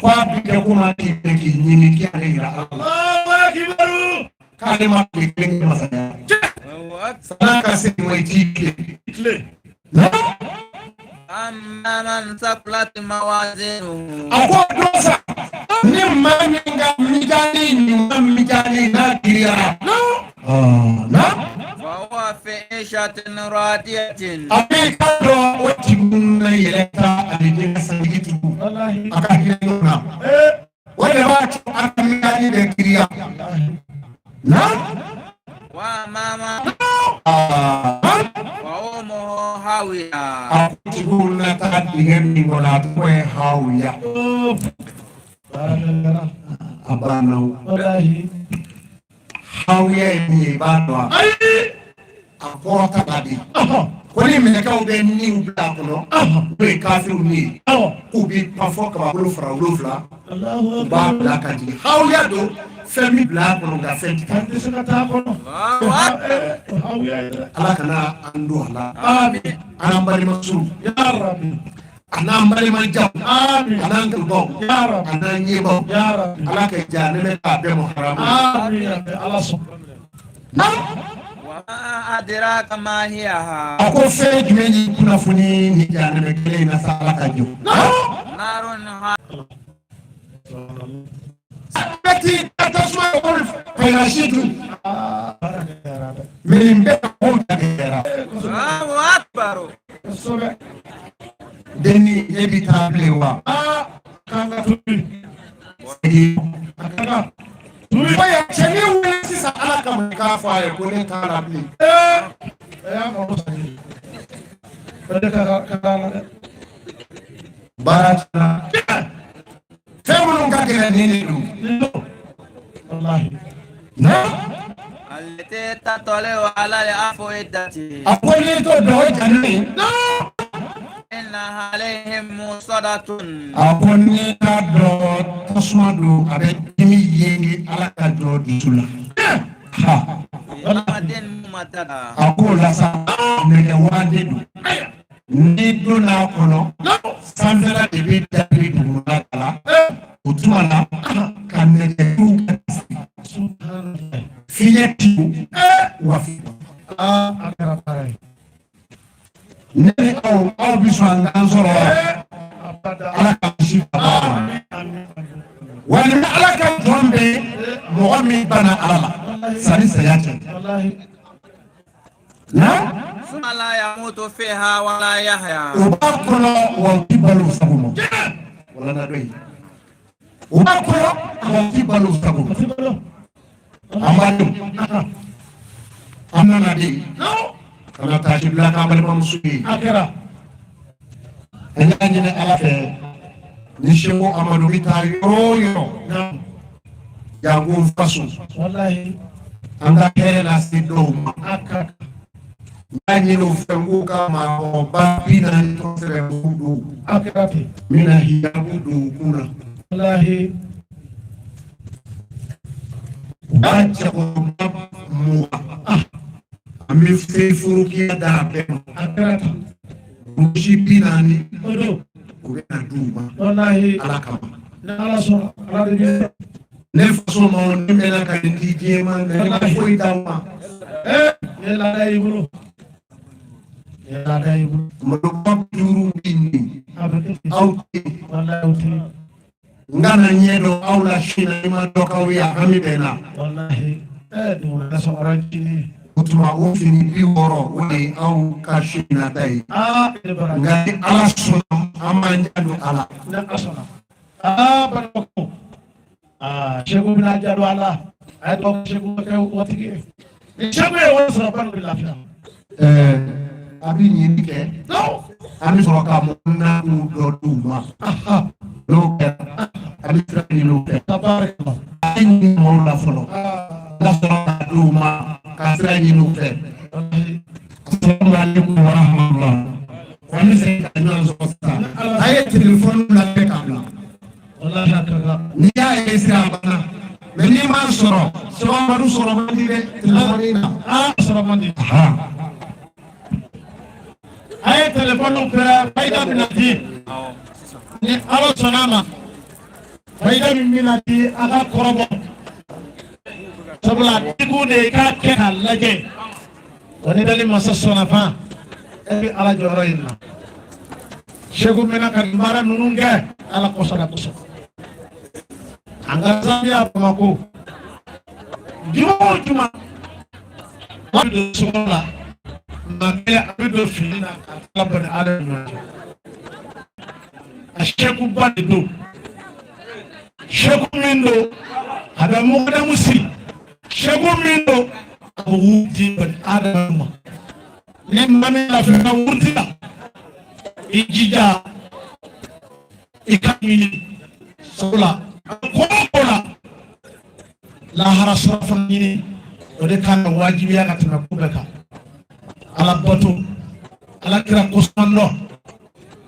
kwa bi de ko ma ti ki nyini ki ale ira Allah Allahu akbar kale ma ki ni masake الله أكبر sanaka se mo ti ikle na أما من ثقلت موازينه ako dosa ni maninga migani na kiriya na فهو في عيشة راضية abe kado wati munna yeleka alijina sangitu wallahi akahina wale watu akamigani de kiriya na وأما من فأمه هاوية akutibuna tadigen ngona twe hawya subhanallah abana wallahi hawya ni badwa akota badi koni meleka ube ni ubla kono be kafiru ni ubi pafo ka bulu fra ulufla Allahu ba akbar bla kanji hawya do femi bla kono ga fenti kandi saka ta kono الله أكبر hawiya ala kana ando ala amin anambali masu ya rabbi anambali majam amin anangal bo ya rabbi ananye bo ya rabbi ala ka janene ka be muharram amin ya rabbi Allah subhanahu وما أدراك ما هي ako fere jumeni kuna funi ni jana me kele na sala ka jo نار beti atasma ko fayna shitu min be ko dagera الله أكبر deni evitable wa kanga tubi kanga oya cheni wele sisa ala kama ka fa e ko ne kala bi ya mo sani bade kanga barata femunu ka kele nini du wallahi na التي تطلع على الأفئدة akoni to do jani no إنها عليهم مؤصدة akoni na do tasma do abe dimi yengi ala ka do ditula ha في أمد ممددة akola sa ne wande du ni do na kono sanzala de bi dabi du na kala utumala kanne du subhanallah fiyeti wa fi akara pare ne aw biswan dan soro abada ala ka shi wani ala ka tombe mo mi bana ala sani sayata wallahi na ثم لا يموت فيها ولا يحيا ubakono wa kibalu sabumo wala na doyi ubakono wa kibalu sabumo sibalo amadu amna di kana taji bla ka bal mamsuki akara enya nyine ala fe ni shemo amadu bita yoyo nam jangu fasu wallahi anga kere na sido akaka nanyi no fengu kama oba pina to sere budu akara te mina hiya budu kuna wallahi bacha ko mu ami furu kia da pe akara te mushi pina ni odo ko na duma wallahi ala kama na ala so ala de ne faso no ni mena ka ndi jema ne ko foi dama yela dai bulu yela dai bulu mo do bab juru bindi abake auti wallahi uti ngana nyedo aula shina ma do ka wiya ami bena wallahi du na so oranti utuma ofini bi woro woni au ka shina dai ile bara ngati ala suna amanyadu ala na asona barako shegu bina jadu ala ay to shegu ke watike shegu e wona so ban bila fa abi ni ke no ami so ka mo na mu do duma lo ke abi trani lo ke tabarakallah ni mo la folo la so ka duma ka trani lo ke assalamu alaikum wa rahmatullah wa ni se ka na so sa ay telephone la ke ka la wallahi akara ni ya isra bana me ni ma soro so ma du soro ma di de telephone na asramandi ha ay telephone kera fayda binati ni alo sonama fayda binati aga korobo sabula tiku de ka ke halaje woni dali masa sona fa e ala joro inna shegu mena kan mara nununge ala kosada koso anga zambia pamako juma wadu sola makaya abido filina kalabani adam asheku badido sheku mindo ada muda musi sheku mindo wuti bani adam ni mami la fina wurtila ijija ikamili sola kola la harasrafa ni ode kana wajibi ya katina kubeka ala bato ala kira kusando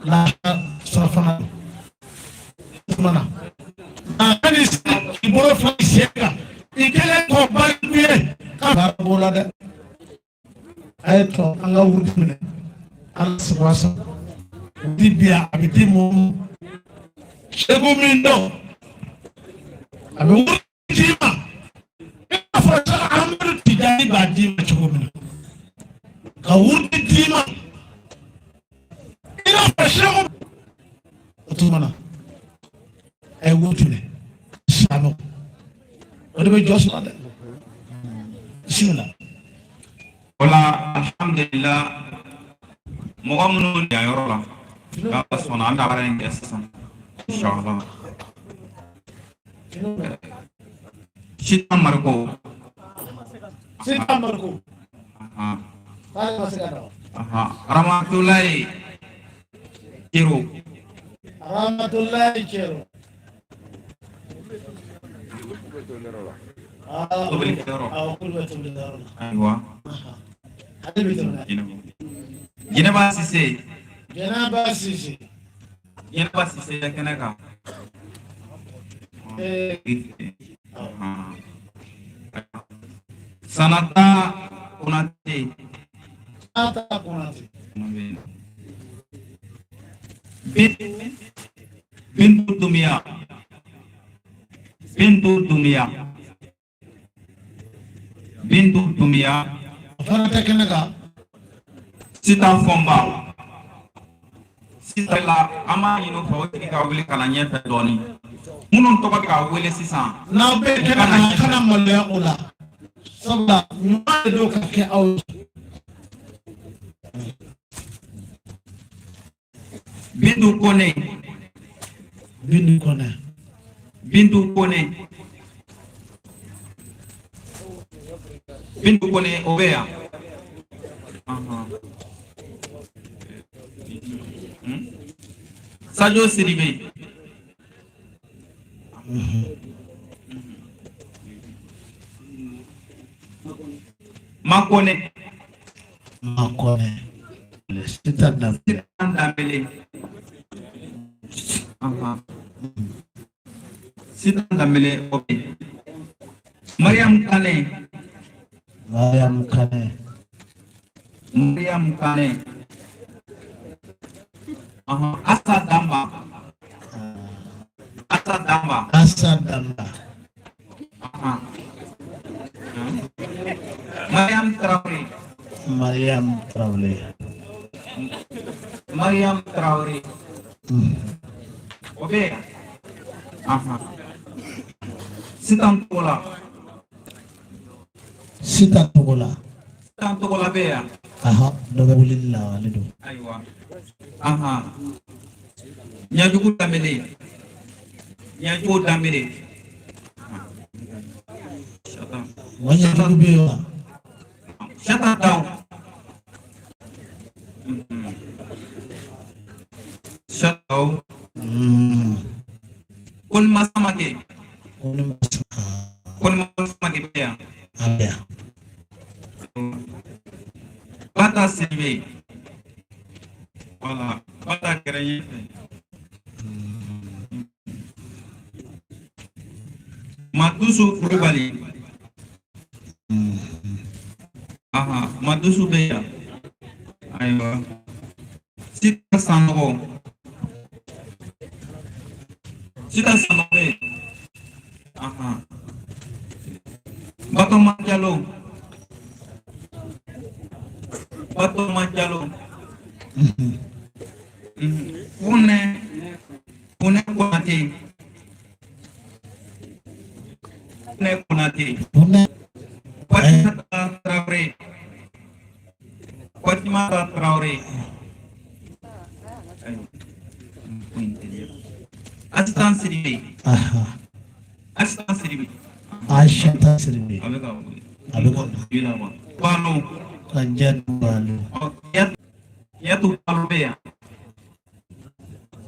la sarafana mana ani iboro faisieka ikele ko balbiye ka bola de ayto anga wurdine ala subhasa dibia abiti mum shegu mindo abe wurdima fa amru tijani Jaabi b'a d'i ma cogo min na ka wurudi d'i ma i n'a fɔ Seku o tuma na a ye wurutu dɛ silamɛw o de bɛ jɔ sɔrɔ dɛ bisimilah. Wala alhamdulillah mɔgɔ minnu ya yɔrɔ la n'Ala sɔnna an bɛ baara in kɛ sisan inshallah. Sitan Mariko. Sitan Mariko. Rahmatullahi Kiro. Rahmatullahi Kiro. Aywa. Gineba Sise. Gineba Sise. Gineba Sise ya kɛnɛ kan. Sanata Konate. Sanata Konate. Bintu Dumia. Bintu Dumia. Bintu Dumia. Fanata kɛnɛ kan. Sitan Fɔnba. Sitan la an b'a ɲini o fɛ o tigi ka wuli ka na ɲɛfɛ dɔɔnin. Minnu tɔgɔ bɛ ka wele sisan. N'aw bɛ kɛnɛ kan kana maloya o la. Sabula ɲuman de don ka kɛ aw ye. Bintu Kone. Bintu Kone. Bintu Kone. Bintu Kone o bɛ yan. Sadio Sidibe. Makone. Makone. Sitan Dambele. Sitan Dambele oke. Mariam Kane. Mariam Kane. Mariam Kane. Asa Damba. Asa Damba. Asa Damba. Mariam Traore. Mariam Traore. Mariam Traore. Oke. Sitan Togola. Sitan Togola. Sitan Togola be ya. Dɔ bɛ wuli la ale don. Ayiwa. Ɲajugu Dambele. Ɲajugu Dambele. Wa ɲajugu bɛ yen wa? Shata down. Shut down. Kun Masamake. Kun Masamake be ya. Ada. Bata Sidibe. Voilà. Bata Keraye. Madusu Kulubali. Madusu Beya. Aywa. Sita Sanogo. Sita Sanogo. Bato Manjalo. Bato Manjalo. Une Konate. Une Konate. Fatimata Traore. Fatimata Traore. Asistan Sidibe. Asistan Sidibe. Asistan Sidibe. Abeka. Palu. Kanjan Palu. Yatu Palu be ya.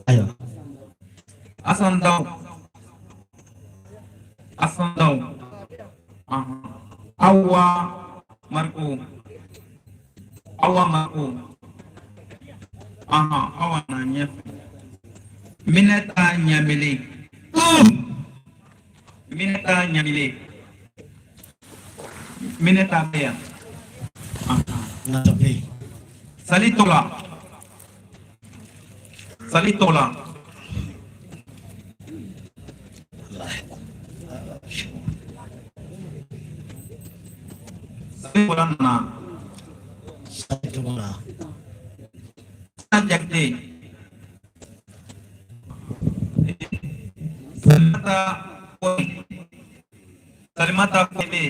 Ayo. Asandau. Awa Marco. Awa nanya. Mineta Nyamile. Mineta Bea. Salitola. bulan na Satu bola. jakte Salimata Kobe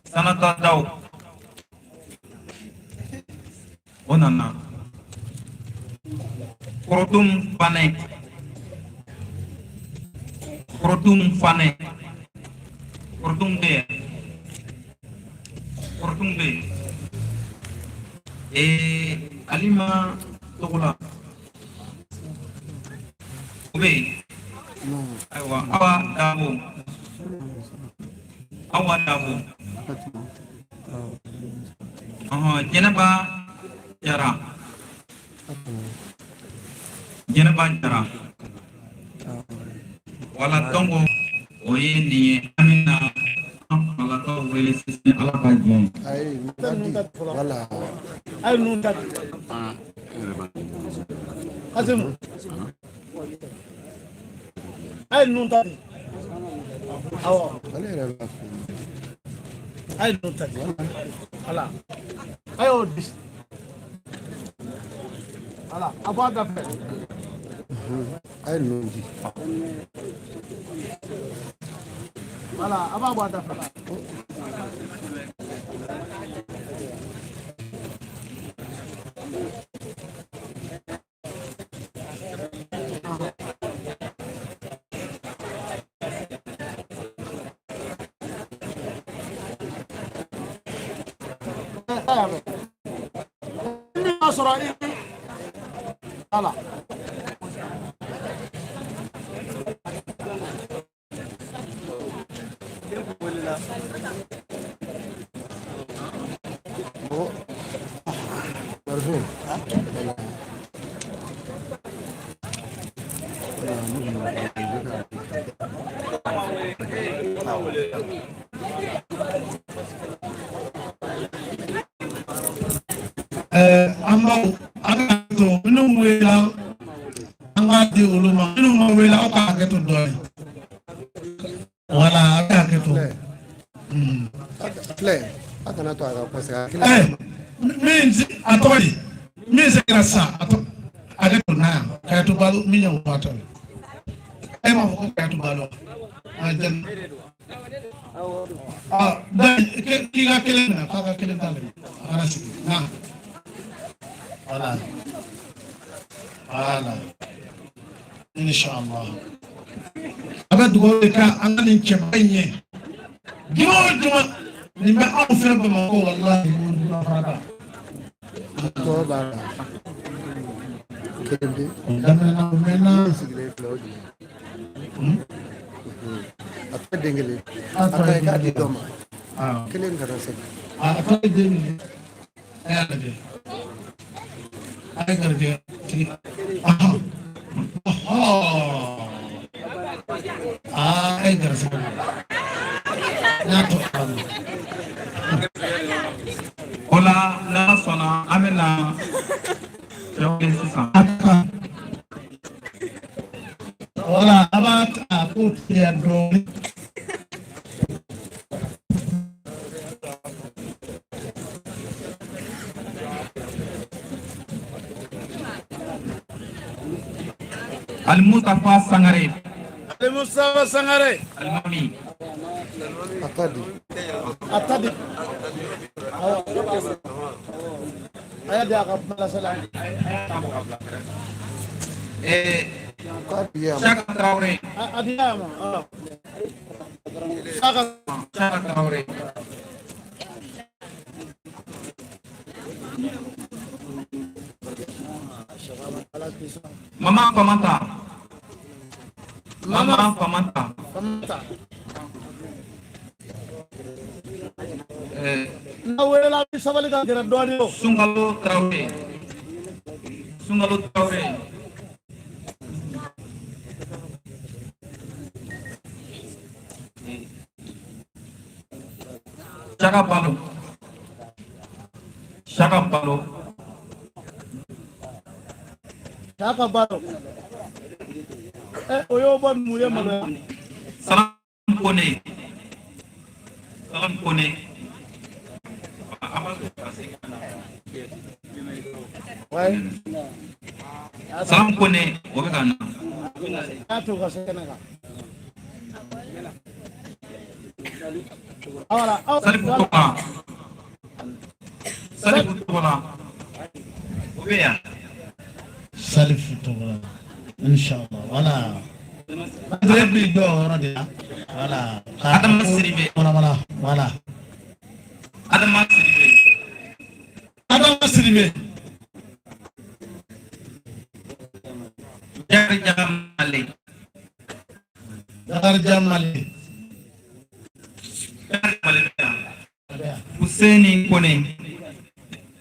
Sanata Daw Onana Krotum Fane Krotum be Alima Togola Kobe Aywa Awa Dabo Jenaba Jara wala tongo oye ni amina wala to wele sisi ala ka jeng Voilà. Ay nun tat. Azim. Ay nun tat. Awa. Ay nun tat. Ala. Ayo dis. Ala, apa ada fe? Ay nundi. Ala, apa ada fe? Ini asra ini. Ala. Ambato minnu wela an ka di olu ma minnu ma wela aw ka hakɛ to dɔɔnin wala aw ka hakɛ to Filɛ a kana to a ka parce que min a tɔgɔ di min sɛgɛra sisan hakɛ to n'a yan Kayatu Balo min ye o waatɔ ye e m'a fɔ ko Kayatu Balo a jɛn k'i ka kelen minɛ k'a ka kelen ta lajɛ a kana sigi na Voilà. Inch'Allah. Avec du cas, on a une campagne. Dis-moi, ni ma aw fɛn bɛɛ ma ko wallahi mo fara to ba kende damena mena sigile flodi après dengele après ka di doma kelen kana se après dengele ayade ay garde ay garde nato ola na sona amena yoke sisan wala abat aku tiada drone Al Mustafa Sangare Al Mami atadi aya dia ka mala salam Shaka Traore adia ma Shaka Traore Mama Pamanta na wela bi sabali ka gera do ani Sungalo Traore Shaka Balo oyo bon mu ye mo Salam Kone. Salam Kone o bɛ ka na. Salifu tɔgɔ la o bɛ yan. Salifu tɔgɔ la inshallah wala. Ale bi jɔ o yɔrɔ de la wala. Adama Siribe. Wala. Adama Siribe. Dakar Jamale. Hussein Kone.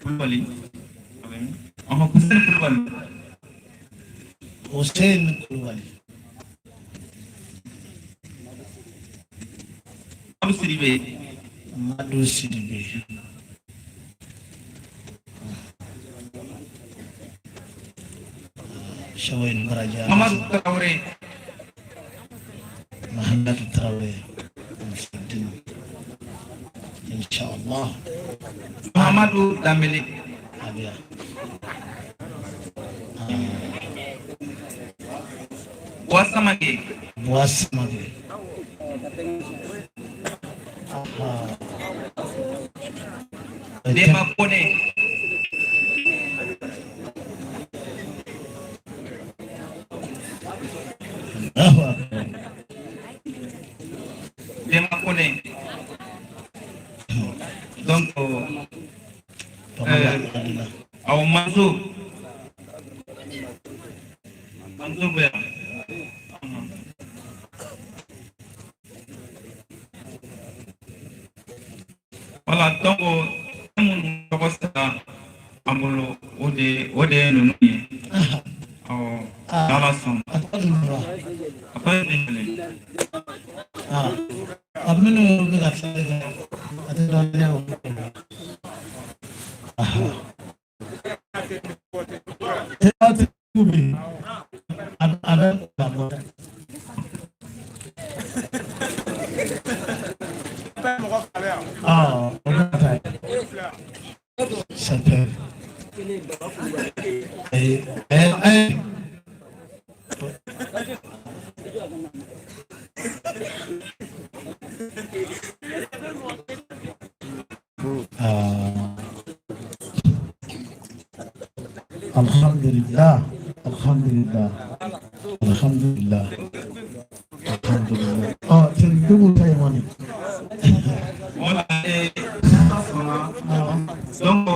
Kulubali. Hussein Kulubali. Madu Sidibe. Syawin Baraja. Muhammad Traore. Insyaallah. Muhammadu Dambele. Abia. Buasamage. Dema Kone. Dema Kone. Donc, au Mansour Bea. Voilà, donc, tɔgɔ sera an bolo o de ninnu ye. N'Ala sɔnna. A ko ye nin kelen. A minnu bɛ ka fɛn kɛ a tɛ dɔn ne y'o kɛ. A bɛ bɔ dɛ. Super. Alhamdulillah. Oh, tunggu saya mana? Donc,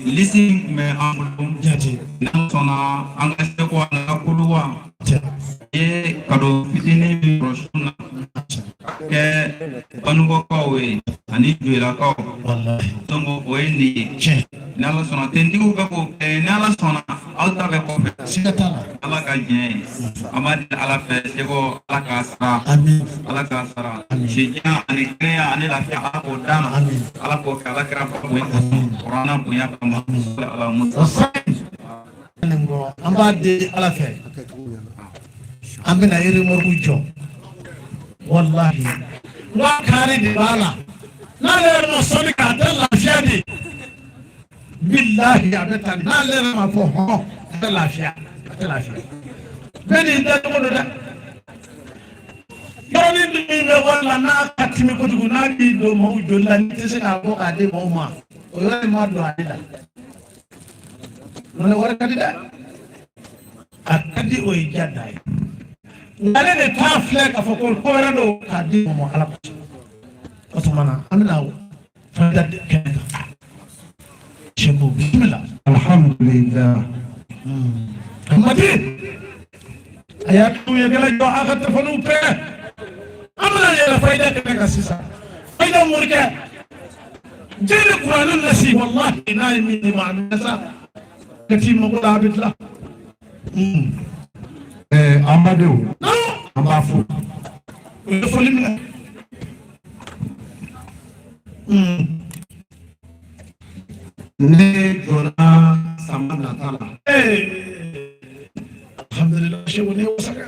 listening me amulum jati. Nansona angase ko na kuluwa. E kado fitini bi prosuna. Ke panugo kawe ani juela kaw. Wallahi. Donc oendi. N'Ala sɔnna tendigiw bɛ ko n'Ala sɔnna aw ta bɛ kɔfɛ. Siga t'a la. Ala ka diɲɛ an b'a deli Ala fɛ seko Ala k'a sara. Amin. Ala k'a sara. Sidiya ani kɛnɛya ani lafiya Ala k'o d'an ma. Ala k'o kɛ Ala kɛra bonya kuranna bonya kama. Ala musa. An b'a deli Ala fɛ. An bɛna remorque jɔ. Wallahi. Wa kari de b'a la. N'ale yɛrɛ ma sɔnni k'a tɛ lafiya de. Billahi a bɛ taa n'ale yɛrɛ ma fɔ hɔn a tɛ lafiya. Bɛɛ n'i dacogo don dɛ. Yɔrɔnin min bɛ wari la n'a ka timi kojugu n'a b'i don maaw joli la n'i tɛ se k'a bɔ k'a di maaw ma o yɔrɔ in ma don ale la. Nɔnɔ wari ka di dɛ. A ka di o ye diya da ye. Ale de t'a filɛ k'a fɔ ko wɛrɛ don k'a di maaw ma Ala kosɔn. O tuma na an bɛna fɛn da kɛnɛ kan. Seko bismillah. Alhamdulillah. Amadi. A y'a tu ye gɛlɛ jɔ a ka téléphone bɛɛ. An bɛna yɛlɛ fayida kɛnɛ kan sisan. Fayida morikɛ. Jeli kuranɛ lasi wallahi n'a ye min di ma a bɛ sa. Ka t'i mago la a bɛ tila. Amadenw. An b'a fo. O ye foli minɛ. Ne jɔra sama nata la. Alhamdulillah seko ne wasaka.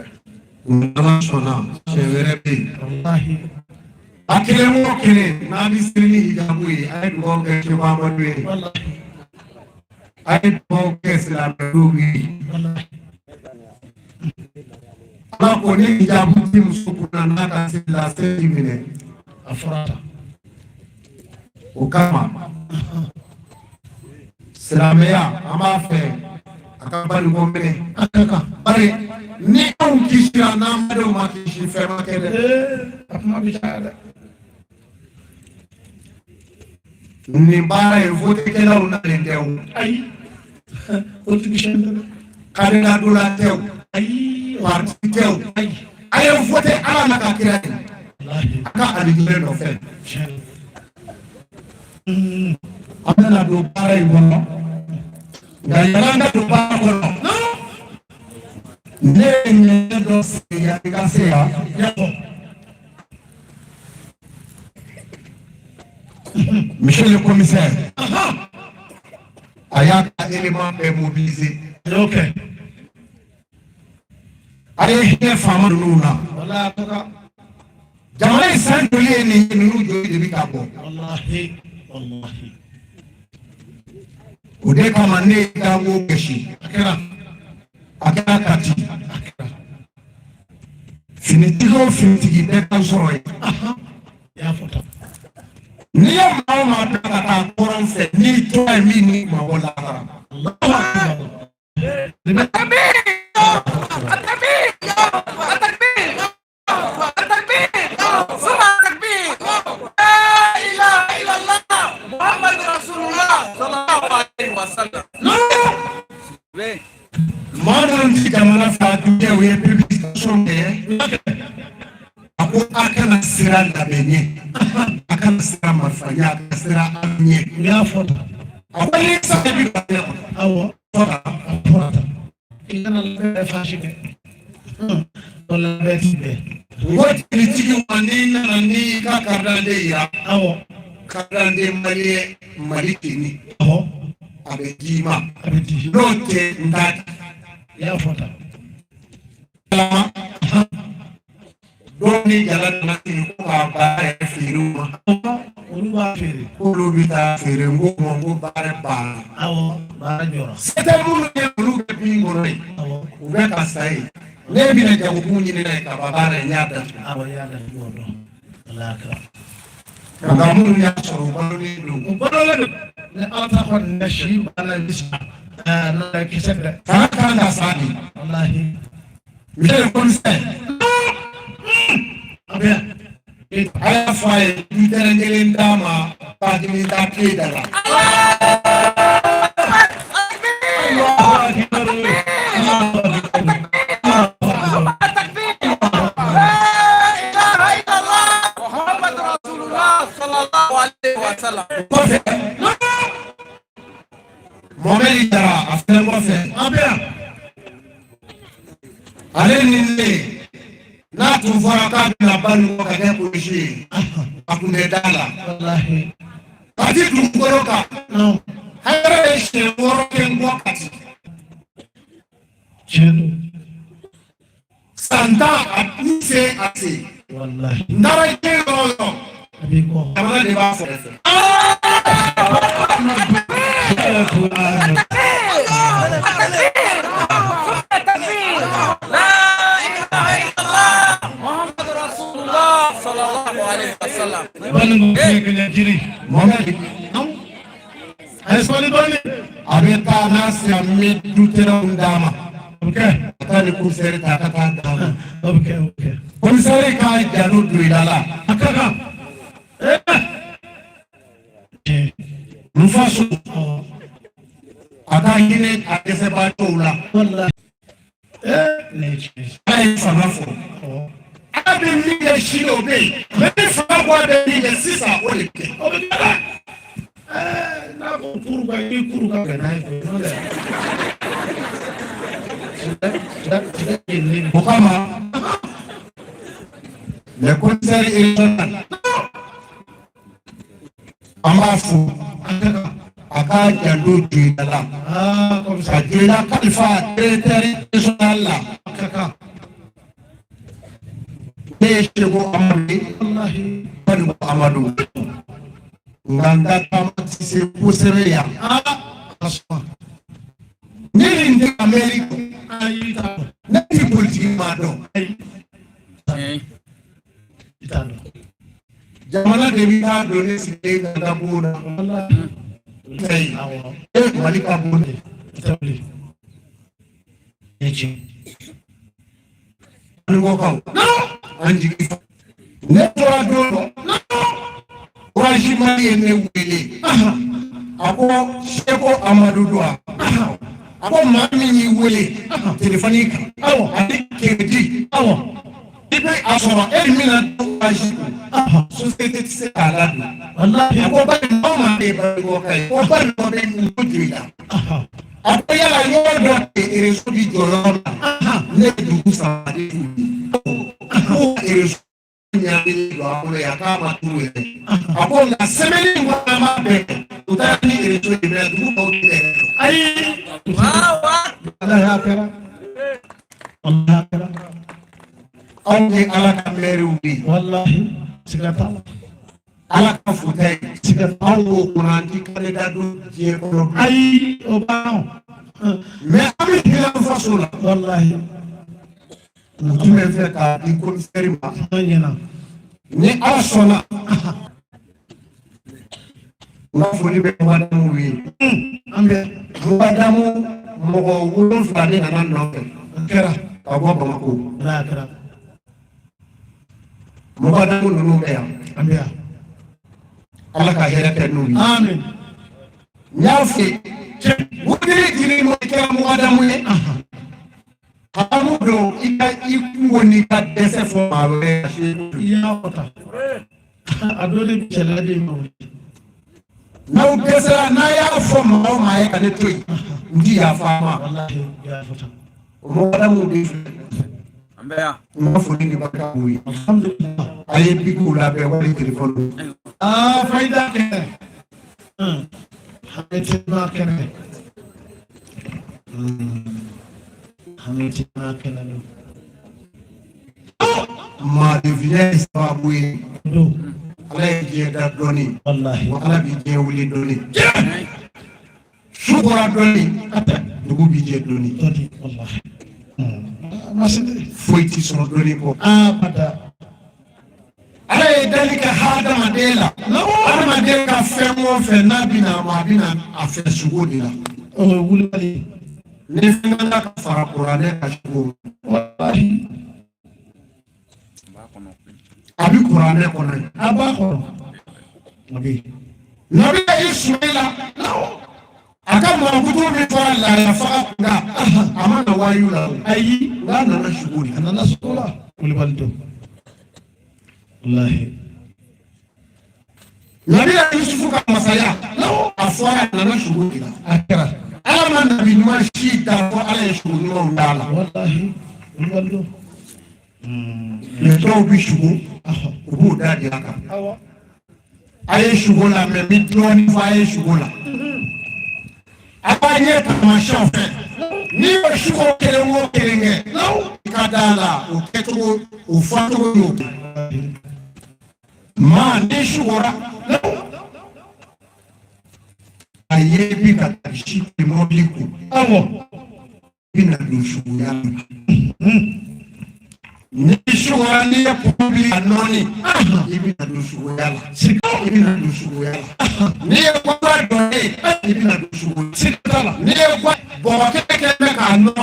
N'Ala sɔnna wɛrɛ bɛ yen wallahi a kelen o kelen n'a bɛ siri ni hijabu ye a ye dugawu kɛ Seku Amadu ye wallahi a ye dugawu kɛ silamɛdenw ye Ala ko ni hijabu ti muso kunna n'a ka seli la seli minɛ a fɔra o kama silamɛya an b'a fɛ a ka bali ko minɛ a ka kan bari ni anw kisira n'an badenw ma kisi fɛn ma kɛ dɛ a kuma bɛ caya dɛ nin baara ye votekɛlaw nalen tɛ o ayi o tigi sɛn dɛ kandidatula tɛ o ayi parti tɛ o ayi a ye vote Ala n'a ka kira ye wallahi a ka alijinɛ nɔfɛ sɛn an bɛna don baara in kɔnɔ nka yann'an ka don baara kɔnɔ ne ye ɲɛ dɔ sigi yanni ka se yan Monsieur le commissaire a y'a ka élément bɛɛ mobiliser ok a ye hinɛ faama ninnu na wallahi a ka kan jamana in san joli ye nin ye ninnu joli de bɛ ka bɔ wallahi wallahi o de kama ne ye danko gosi a kɛra Kati finitigi o finitigi bɛɛ ka sɔrɔ ye i y'a fɔ tan n'i ye maa o maa bila ka taa kɔrɔn fɛ n'i tora ye min ni mabɔ lahara maa dɔn ti jamana fa dunkɛ o ye publication kɛ a ko a kana sira labɛn ɲɛ a kana sira marifa ɲɛ a kana sira an ɲɛ i y'a fɔ tan a ko ni sara bi ba ɲɛ awɔ fɔra a fɔra tan i kana labɛn fasi kɛ o labɛn ti bɛn n ko tigitigi ma n'i nana n'i ka carte d'identité yira awɔ carte d'identité maliyɛn Mali tenni awɔ a bɛ d'i ma a bɛ di n'o tɛ n t'a di i y'a fɔ tan kalama dɔw ni jala nana sigi ko k'a baara yɛrɛ feere u ma olu b'a feere k'olu bɛ taa feere n ko ma n ko baara banna awɔ baara jɔra se tɛ minnu ye olu bɛ bin kɔnɔ ye awɔ u bɛ ka sa ye ne bɛna jagokun ɲini n'a ye ka ba baara in n y'a datugu awɔ i y'a datugu o dɔn ala y'a kɛra nka minnu y'a sɔrɔ u balolen don o balolen don ni ala ta kɔni na si banna ni sa n'o tɛ kisɛ dɛ fanga kan ka sa de walahi monsieur le commissaire a bɛ yan a y'a fɔ a ye litɛrɛ kelen d'a ma paaki min t'a tile da la kɔfɛ Mohamed Jara a fɛnɛ kɔfɛ a bɛ yan ale ni ne n'a tun fɔra k'a bɛna ba nin kɔ ka kɛ polisi ye a tun tɛ d'a la walahi Kati dugukolo kan non hɛrɛ ye siɲɛ 6 kɛ n bɔ Kati tiɲɛ don san 10 a tun se a se walahi n taara diɲɛ yɔrɔ o yɔrɔ a b'i kɔ jamana de b'a kɛrɛfɛ Mohamed a ye sabali dɔɔni a bɛ taa n'a sera n bɛ dutɛrɛnw d'a ma o bɛ kɛ ka taa ni komisɛri ta ka taa d'a ma o bɛ kɛ o bɛ kɛ komisɛri k'a jalo don i la a ka kan n faso a ka hinɛ a dɛsɛbaatɔw la walahi ne ye tiɲɛ ye a ye fanga fɔ a bɛ min kɛ sini o bɛ yen mɛ ni fanga bɔ a bɛ min kɛ sisan o de kɛ o bɛ kɛ dɛ n'a ko kuru ka i kuru ka gɛlɛn n'a ye n'o tɛ o kama le commissaire régional an b'a fo a ka janto joyila la ka joyila kalifa directeur régional la a ka kan Sheko Amadu, Badu Amadu, Nganda Tamatisi Puseria, Nilin de America, Nati Pultimado, Jamana de Vita Donis Gabuna, Malika Bune, no, and never do no. Wajimani enewele. Ako Sheko Amadu Dua. Ako mami ni wele. Telefonika. Awo. Adi kedi. Awo. Ibe asora. Mina wajibu. Société se aladu. Wallahi. Ako bari mama de bari wokai. Ako bari mama de mujila. Ako yala yodo ereso di jolona. Ne dugu sa de. Ako ereso nyabili do akole yakama tuwe ako na semeni ngama be utani ereso ibe du ko de ai wa ala yakara onge ala kamere ubi wallahi sigata ala ka futai sigata awu kuranti kale dadu je ko ai obao me ami hila fasula wallahi mutume fe ka di ko ferima nyina ni asona na foli be madamu wi ambe madamu mogo wulun fane na no kera abo bamako la kera madamu nunu be ambe Allah ka hera te nuni amen nyafi wudiri diri mo kera madamu ne Amudo ika ikungoni ka dese fo mawe ya ota adole bichelade mo na udesa na ya fo mawe ma ka de toy ndi ya fama wallahi ya ota mo da mu di ambe ya mo fo ni baka wi alhamdulillah aye biku la be wali telephone faida ke hamete ma kene ma devient sababu ala ye da doni wallahi wa ala bi je wuli doni shukura doni dugu bi je doni wallahi masinde foiti so doni ko abada ala ye dalika hada madela ala madela femo fe nabina mabina afa shugudi la wuli wali ni finganga ka fara Qur'ane ka shugo wallahi abi Qur'ane kono aba kono nabi Ismaila aka mo kutu mi fara la ya fa nga amana wayu la ayi ngana na shugo ana na sukula ulibalito wallahi nabi Yusuf ka masaya afwa na shugo ila akira ala nabi nyuma shida ko ala yashuru no ndala wallahi ngalo to bishugo ubu dadi aka aye shugola me midroni fa aye shugola abaye kama shofe ni shugo kelengo kelenge kadala uketo ufato yo ma ni shugora aye bi ka shi moliku awo bina dushu ya ni shugora ni ya publi anoni ibina dushu ya ibina dushu ya ni kwa doni ibina dushu sikala ni kwa bo keke ka no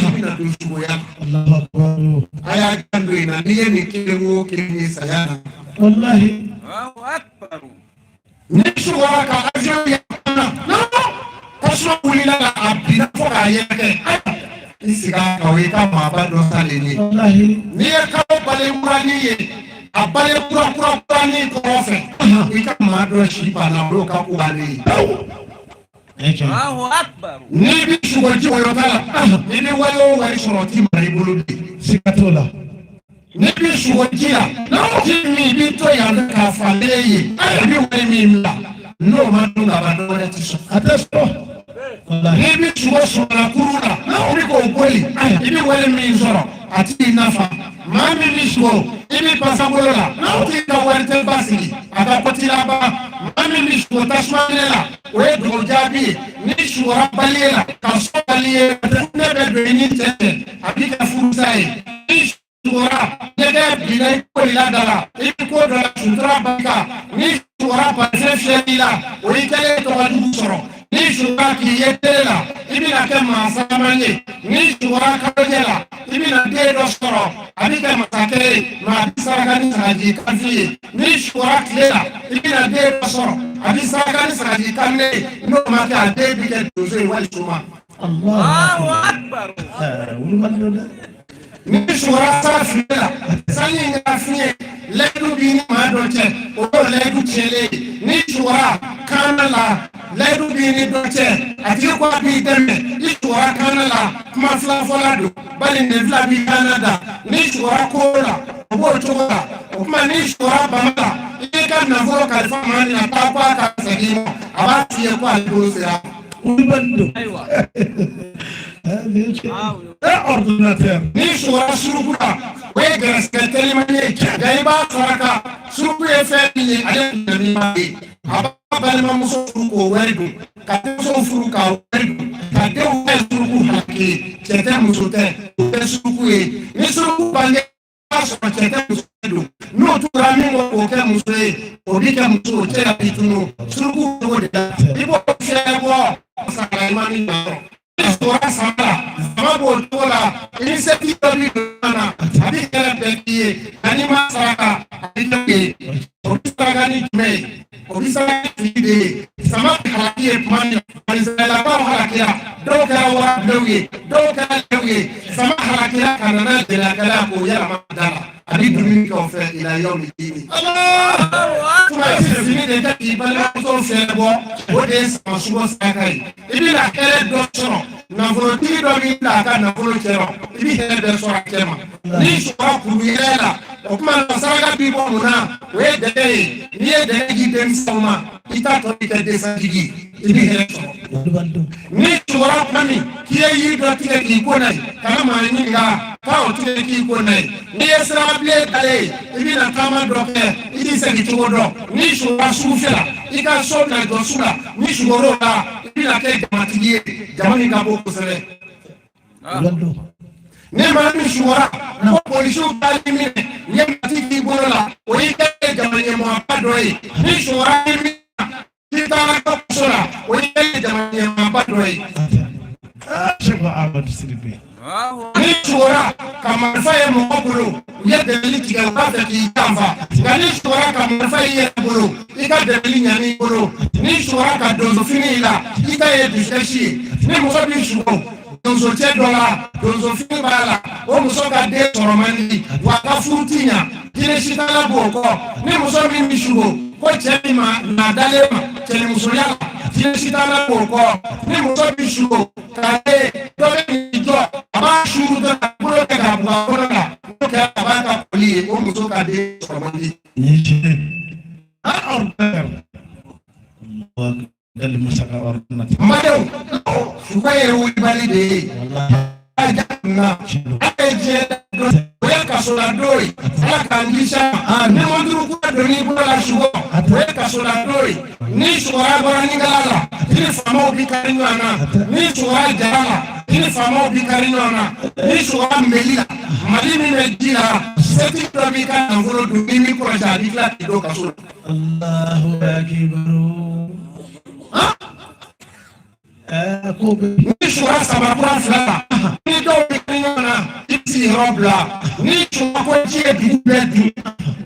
ibina dushu ya Allahu akbar aya kandu ina ni kilengo kilini sayana wallahi Allahu akbar ni shugora ka afiya no kaso wulila abina fo ayeke isiga kawe ka mabado salini wallahi ni ka bale murani abale kura ni ko ofe ika mado shipa na ro ka kuani Allahu akbar ni bi shugoji wo yotala ni ni wayo wari soroti mari buludi sikatola ni bi shugoji ya no jimi bi to ya ka faleye bi wari mi mla no manu na badore tiso atesto wallahi bi shugo sura kuruna na uri ko kweli ibi wale mi zoro ati nafa maa min b'i sugo i b'i pasa bolo la o t'i ka wari tɛ basigi a ka kɔti laban maa min b'i sugo tasuma minɛ la o ye dugu jaabi ye n'i sugora bali ye la ka so bali ye ne bɛ don i ni cɛ cɛ a b'i ka furusa ye n'i sugora ɲɛgɛ binna i ko la da la i bɛ ko dɔ la sutura barika n'i sugora basɛ fiyɛli la o y'i kɛlen tɔgɔ jugu sɔrɔ n'i sugora k'i ye tele la i bɛna kɛ maa saman ye n'i sugora kalojɛ la i bɛna den dɔ sɔrɔ a bɛ kɛ masakɛ ye maa bɛ saraka ni sagaji kanfi ye n'i sugora tile la i bɛna den dɔ sɔrɔ a bɛ saraka ni sagaji kanne ye n'o ma kɛ a den bɛ kɛ donso ye wali suma. Allahu Akbar. Ni sugora sara fiye la sanni in ka fiɲɛ layidu b'i ni maa dɔ cɛ o y'o layidu tiɲɛlen ye ni sugora kaana la layidu b'i ni dɔ cɛ a tigi ko a b'i dɛmɛ i sugora kaana la kuma filafɔla don bali nin fila b'i kaana da ni sugora koro la o b'o cogo la o kuma ni sugora bama la i y'i ka nafolo kalifa maa min na k'a ko a ka segin ma a b'a f'i ye ko ale bolo sera. Ordinateur. Ni sugora suruku la o ye gɛrɛsɛgɛ telimani ye nka i b'a saraka suruku ye fɛn min ye ale ɲanima ye a b'a balimamuso furu k'o wari dun ka denmuso furu k'a wari dun ka denw kɛ suruku hakili cɛ tɛ muso tɛ o tɛ suruku ye ni suruku bange b'a sɔrɔ cɛ tɛ muso tɛ don n'o tugura min ko k'o kɛ muso ye o bi kɛ muso o cɛ ka bi tunu suruku cogo de la i b'o fiyɛ bɔ sagalimani yɔrɔ. Sugora sama sama b'o cogo la initiative dɔ b'i donna na a b'i yɛrɛ bɛɛ k'i ye nka n'i ma saraka a b'i kɛ ye o bɛ saraka ni jumɛn ye o bɛ saraka ni fili de ye sama bɛ halaki ye tuma min na Israɛlakaw halakira dɔw kɛra warabilenw ye dɔw kɛra lew ye sama halakira ka nana jɛnɛkɛla k'o yɛlɛma da la a bɛ dumuni kɛ o fɛ ila yawmi diini. Tuma i bɛ fini de kɛ k'i balimamusow fɛrɛ bɔ o de ye sama sugu saraka ye i bɛna hɛrɛ dɔ sɔrɔ nafolotigi dɔ b'i bila a ka nafolo cɛrɔ i bɛ hɛrɛ bɛɛ sɔrɔ a cɛ ma n'i sɔrɔ kuru yɛrɛ la o tuma na saraka b'i bɔ mun na o ye dɛgɛ ye n'i ye dɛgɛ di denmisɛnw ma i t'a tɔ i kɛ desɛntigi i bɛ hɛrɛ sɔrɔ n'i sɔrɔ tuma min k'i ye yiri dɔ tigɛ k'i ko n'a ye kana maa ɲininka k'a o tigɛ k'i ko n'a ye n'i ye sirabilen dalen ye i bɛna taama dɔ kɛ i t'i segin cogo dɔn n'i sɔrɔ sugu fɛ la i ka so na jɔ su la n'i sɔrɔ o la i bɛna kɛ jamatigi ye jama min ka bon kosɛbɛ. Ni maa min sugora ko polisiw taali minɛ ɲɛmati k'i bolo la o y'i kɛ jama ɲɛmɔgɔba dɔ ye ni sugora min na k'i taara ka muso la o y'i kɛ jama ɲɛmɔgɔba dɔ ye. Ni sugora ka marifa ye mɔgɔ bolo u ye dɛmɛli tigɛ u b'a fɛ k'i janfa nka ni sugora ka marifa ye yɛrɛ bolo i ka dɛmɛli ɲan'i bolo ni sugora ka donsofini i la i ta ye dusɛsi ye ni muso b'i sugo donso cɛ dɔ la donso fini b'a la o muso ka den sɔrɔ man di wa a ka furu ti ɲa jinɛ sitala b'o kɔ ni muso min b'i sugo ko cɛ min ma nadalen ma cɛnimusoya la jinɛ sitala b'o kɔ ni muso b'i sugo k'a ye dɔ bɛ n'i jɔ a b'a suru dɔ la bolo kɛ k'a bugɔ kɔnɔ la n'o kɛra a b'a ka kɔli ye o muso ka den sɔrɔ man di. Mmadụ fuga ye wulibali de ye aja na aje oya kasola doi ala kangisha ne monduru kwa doni bola shugo oya kasola doi ni shura bora ni galala ni famo bi karinwana ni shura jarala ni famo bi karinwana ni shura melila madini medila seti to bi kan ngoro du ni ko ja bi la do kasola Allahu akbar. Ni sura sabakura fila ni dɔw bɛ kɛ ɲɔgɔn na i sigi yɔrɔ bila ni sura ko ji ye dugu bɛɛ dun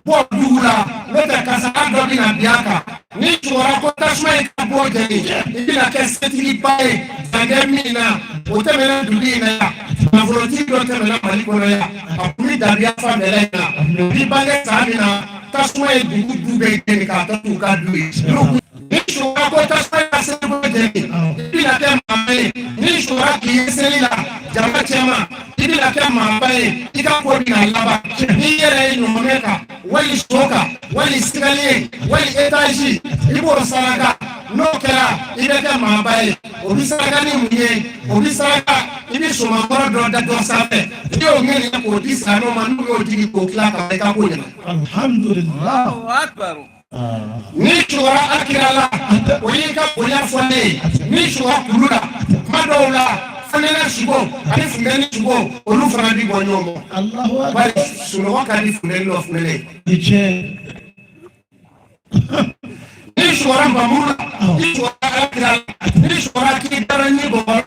bɔ dugu la n'o tɛ kasara dɔ bɛ na bin a kan ni sura ko tasuma ye ka bɔ jɛni i bɛna kɛ setigiba ye jangɛ min na o tɛmɛna dugu in na yan nafolotigi dɔ tɛmɛna Mali kɔnɔ yan a kun bɛ dabiya fan bɛɛ la in na bi bange san min na tasuma ye dugu du bɛɛ jɛni k'a tɔ t'u ka du ye. Ni sura ko tasuma ye ka seli bɔ jɛni i bɛna kɛ maa ye ni sura k'i ye seli la jama cɛma i bɛna kɛ maaba ye i ka ko bɛna laban n'i yɛrɛ ye ɲɔgɔnmɛ kan wali so kan wali sigalen wali etazi i b'o saraka n'o kɛra i bɛ kɛ maaba ye o bɛ saraka ni mun ye o bɛ saraka i ini soma kɔrɔ dɔ da dɔ sanfɛ n'i y'o ŋɛni k'o di sanu ma n'u y'o jigi k'o tila ka i ka ko ɲɛna. alhamdulillah ni sugɔra akira la o y'i ka bonya fɔ ne ye ni sugɔra kulu la kuma dɔw la fanɛnɛ sugo ani funtɛni sugo olu fana bi bɔ ɲɔgɔn ma bari sunɔgɔ ka di funtɛni dɔ funɛnɛ ye. ni sugɔra mamuru la ni sugɔra akira la ni sugɔra k'i dara ni bɔbɔ la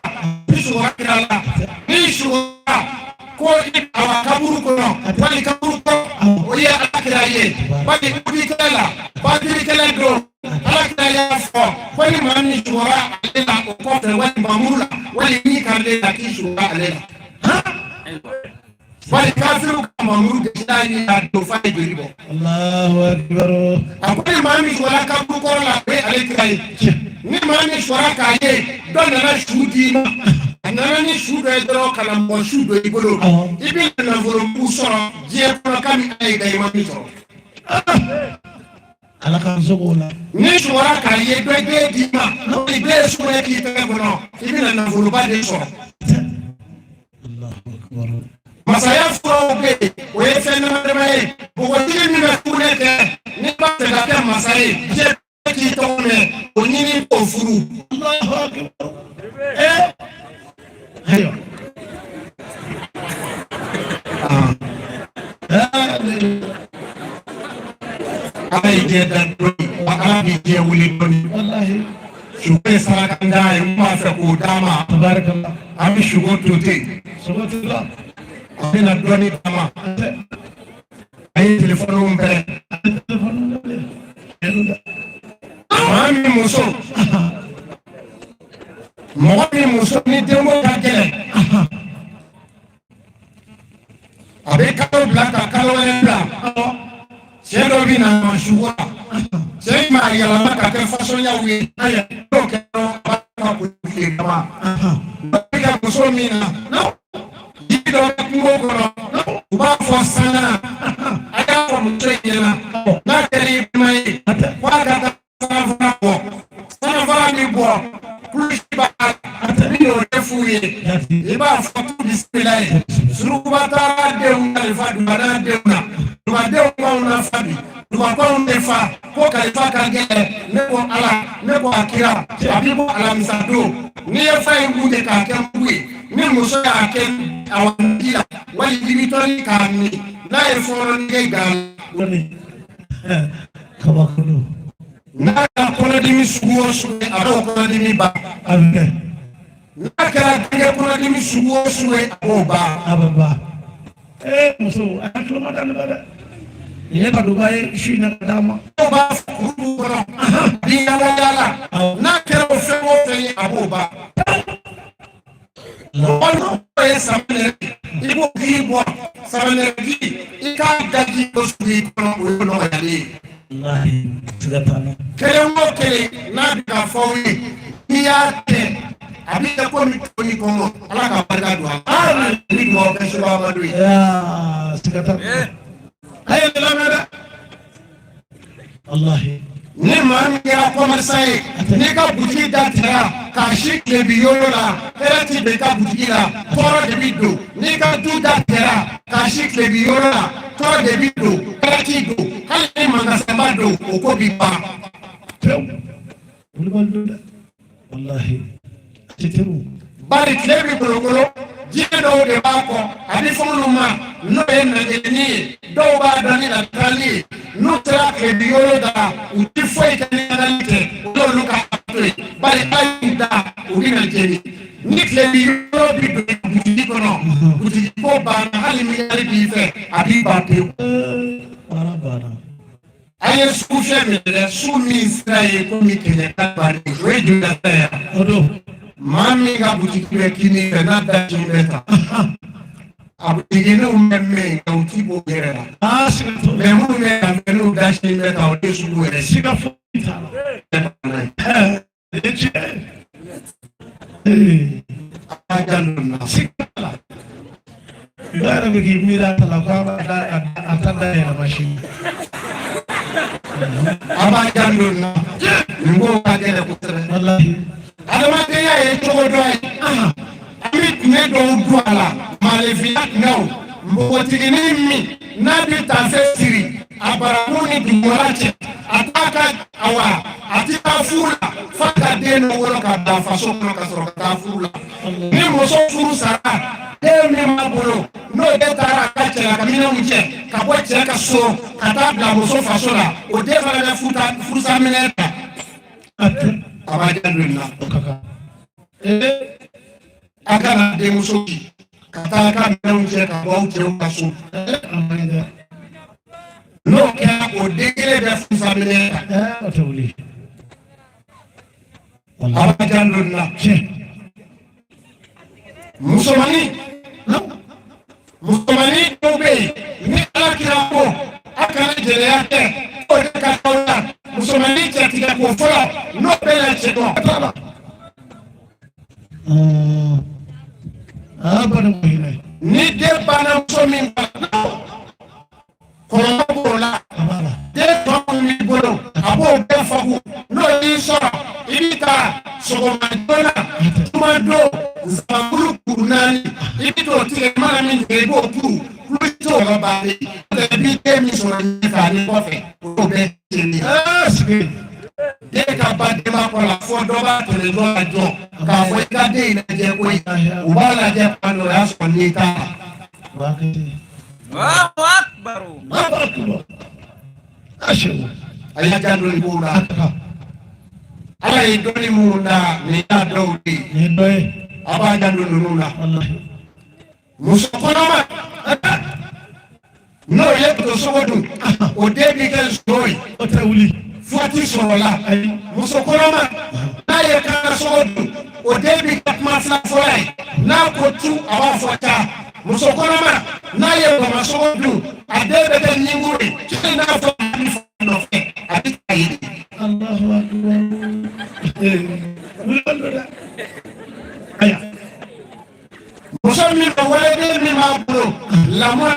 ni sugɔra akira la ni sugɔra ko awa kaburu kɔnɔ wali kaburu kɔnɔ o ye akira ye wali kubikɛlɛ la badirikɛlɛ don alakira y'a fɔ ko ni maa min sugɔra ale la o kɔfɛ wali mamuru la wali min ka ale la k'i sugɔra ale la wali kafiru ka mamuru de taa ni a don fa ye joli bɔ. Allahu akbar. a ko ni maa min sugɔra kaburu kɔrɔ la o ye ale kira ye ni maa min sugɔra k'a ye dɔ nana su d'i ma a nana ni su dɔ ye dɔrɔn ka na mɔgɔ su dɔ i bolo i bɛ nafolomugu sɔrɔ diɲɛ kɔnɔ k'a min a ye da i ma min sɔrɔ. ala k'an sogo la. ni sugɔra k'a ye dɔ den d'i ma ni den ye sugɔra k'i tɛgɛ kɔnɔ i bɛ nafoloba de sɔrɔ. Allahu akbar. masaya furaw bɛ yen o ye fɛn damadama ye npogotigi min bɛ sugunɛ kɛ n'i b'a fɛ ka kɛ masa ye diɲɛ bɛɛ k'i tɔgɔ mɛn o ɲini k'o furu. Allahu akbar. ayiwa. ala ye diɲɛ da dɔɔni ala b'i diɲɛ wuli dɔɔni. wallahi. sugo ye saraka n da ye n b'a fɛ k'o d'a ma. tabarakallah. an bɛ sugo to ten. sogo tɛ la. a bɛna dɔɔni d'a ma. a ye telefɔniw bɛrɛ. maa min muso mɔgɔ min muso ni denko ka gɛlɛn a bɛ kalo bila ka kalo wɛrɛ bila cɛ dɔ bɛ na sugo la cɛ in m'a yɛlɛma ka kɛ fasɔnyaw ye n'o kɛra a b'a ka politigi kama a bɛ kɛ muso min na jiri dɔ bɛ kungo kɔnɔ u b'a fɔ sanga a y'a fɔ muso in ɲɛna n'a kɛra i kuma ye fo a ka taa sanfara bɔ sanfara min bɔ kulusi b'a la min y'o kɛ f'u ye i b'a fɔ k'u bisimila ye surukuba taara denw kalifa dugana denw na dugadenw b'anw na fa bi dugakɔnw de fa ko kalifa ka gɛlɛn ne ko ala ne ko a kira a b'i bɔ alamisa don n'i ye fa in kun de k'a kɛ mugu ye ni muso y'a kɛ awanji la wali jibitɔni k'a min n'a ye fɔɔnɔni kɛ gan kabakolo. n'a ka kɔnɔdimi sugu o sugu a b'o kɔnɔdimi ban a bɛ kɛ. n'a kɛra denkɛ kɔnɔdimi sugu o sugu a b'o ban. a bɛ ban. muso a ka tuloma da ne ba dɛ. nin ye ka duba ye su in na ka d'a ma. dɔw b'a fɔ kuru kɔnɔ bin yala yala n'a kɛra o fɛn o fɛn ye a b'o ban. mɔgɔ n'o ye samanɛrɛ i b'o k'i bɔ samanɛrɛji i k'a daji o sugu i kɔnɔ o ye nɔgɔyalen ye. walahi siga t'a la. kelen o kelen n'a bɛ ka fɔ aw ye n'i y'a kɛ a bɛ kɛ komi to ni kɔngɔ ala ka barika don a la ni dugawu kɛ subahana ye. siga t'a la. a ye nin lamɛn dɛ. walahi. ni maa min kɛra kɔmɛrisan ye n'i ka butigi da tigɛra k'a si tile bi yɔrɔ la hɛrɛ ti don i ka butigi la tɔɔrɔ de bi don n'i ka du da tigɛra k'a si tile bi yɔrɔ la tɔɔrɔ de bi don hɛrɛ ti don hali ni mankasanba don o ko bi ban. tew. olu b'olu don dɛ. walahi. a tɛ teriw. bari tile bi kolokolo diɲɛ dɔw de b'a kɔ a bɛ fɔ olu ma n'o ye najɛni ye dɔw b'a dɔn ni latarali ye n'u sera tile bi yɔrɔ da u ti foyi kɛ ni ɲagali tɛ o y'olu ka to ye bari a y'u da u bɛ najɛni ni tile bi yɔrɔ bi don butigi kɔnɔ butigi ko banna hali ni ɲagali b'i fɛ a b'i ban pewu. baara banna. a ye sugu fɛn min dɛ su min sira ye komi kɛɲɛ ta bannen o ye joli ta ye. o don. maa min ka butigi bɛ kini fɛ n'a da kini bɛ ta a butigininw bɛ mɛn nka u ti bɔ yɛrɛ la siga t'o la. mɛ minnu bɛ yan fɛ n'u da kini bɛ ta o de sugu yɛrɛ siga foyi t'a la. o ye tiɲɛ ye. a b'a ja ninnu na. siga t'a la. dɔ yɛrɛ bɛ k'i miiri a ta la ko a ta da yɛlɛma sini. a b'a ja ninnu na nin ko ka gɛlɛn kosɛbɛ. walahi. adamadenya ye cogo dɔ ye an bɛ tile dɔw mbogotigini min n'a bɛ tafe siri a baramun ni dugumala cɛ a t'a ka awa a ti taa furu la f'a ka den dɔ wolo ka bila faso kɔnɔ ka sɔrɔ ka taa furu la ni muso furu sara den min b'a bolo n'o de taara a ka cɛla ka minɛnw cɛ ka bɔ cɛ ka so ka taa bila muso faso la o den fana bɛ furusa minɛ ta a b'a jɛ don la a kana denmuso ci ka taa ka minɛnw cɛ ka bɔ aw cɛw ka so n'o kɛra o den kelen bɛ furusa minɛ ta a b'a jɛ don la musomanin dɔw bɛ yen ni ala kira ko a kana jɛnɛya kɛ o de ka k'aw la musomanin cɛtigɛ ko fɔlɔ n'o bɛ na cɛ dɔn. Ni den banna muso min kan kɔlɔlɔ b'o la den tɔ min b'i bolo a b'o bɛɛ fagu n'o y'i sɔrɔ i b'i taa sɔgɔma joona juma don nsabanbulu kuru naani i bɛ t'o tigɛ mana min tigɛ i b'o turu tulo t'o yɔrɔ bannen i b'i den min sɔrɔ ɲɛfɛ ani kɔfɛ o bɛɛ tiɲɛni den ka ba denba kɔrɔ fɔ dɔ b'a tɛmɛ dɔ la jɔ k'a fɔ i ka den in lajɛ koyi u b'a lajɛ kuma dɔ o y'a sɔrɔ n'i t'a la. A y'a janto i b'o la ala ye dɔnni minnu da nin y'a dɔw de ye a b'a janto ninnu la muso kɔnɔma n'o ye musosogo dun o den bɛ kɛ nso ye o tɛ wuli foti sɔrɔ la muso kɔnɔma n'a ye kangasogo dun o den bɛ kɛ kuma fila fɔla ye n'a ko tu a b'a fɔ taa muso kɔnɔma n'a ye bamasogo dun a den bɛ kɛ ɲinkuru ye cɛ n'a fɔ a bɛ fa nɔfɛ a bɛ ka ye. Muso min bɛ waleden min b'a bolo lamɔ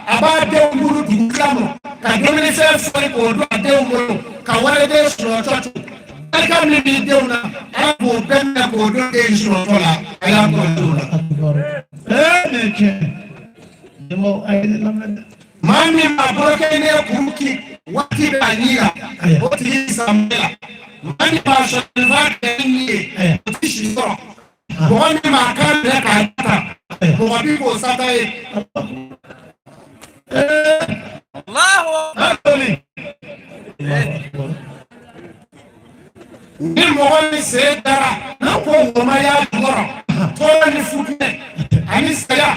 a b'a denw bolo dugu tila mɔ ka dumunifɛn fɔri k'o don a denw bolo ka waleden sɔrɔtɔ to barika min b'i denw na ala k'o bɛɛ minɛ k'o don den sɔrɔtɔ la a y'a bɔ denw la. Maa min b'a bolo kɛ ne kuru ki waati b'a ɲi la o tigi san bɛɛ la maa min b'a sɔrɔ nin b'a kɛ ni ye o ti si sɔrɔ mɔgɔ min b'a kan bɛɛ k'a ta mɔgɔ bi k'o sata ye. Ni mɔgɔ min sen dara n'a ko wɔma y'a jukɔrɔ tɔɔrɔ ni futinɛ ani saya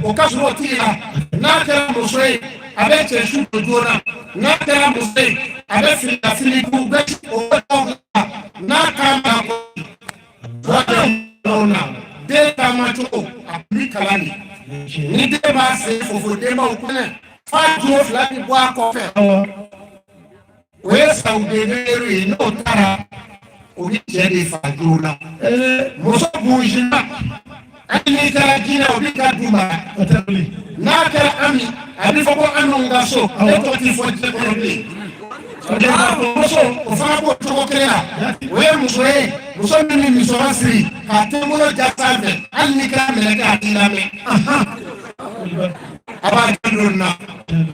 o ka sɔrɔ o tigi la n'a kɛra muso ye a bɛ cɛ su don joona n'a kɛra muso ye a bɛ fili k'u bɛ o bɛ tɔw la n'a kan b'a kɔ na den taamacogo a bi kalan de ni den b'a sen fofo denbaw kɔnɛ f'a jo fila bi bɔ a kɔfɛ o ye sawudennenw ye n'o taara o bi cɛ de fa joona muso bujima hali n'i kɛra jinɛ o bi ka d'u ma n'a kɛra ami a bɛ fɔ ko ami ka so e tɔgɔ t'i fɔ diɲɛ kɔnɔ bilen muso o fana b'o cogo kelen na o ye muso ye muso min bɛ misɔrɔ siri k'a tɛnbolo ja sanfɛ hali n'i kɛra mɛlɛkɛ a t'i lamɛn a b'a kɛ don na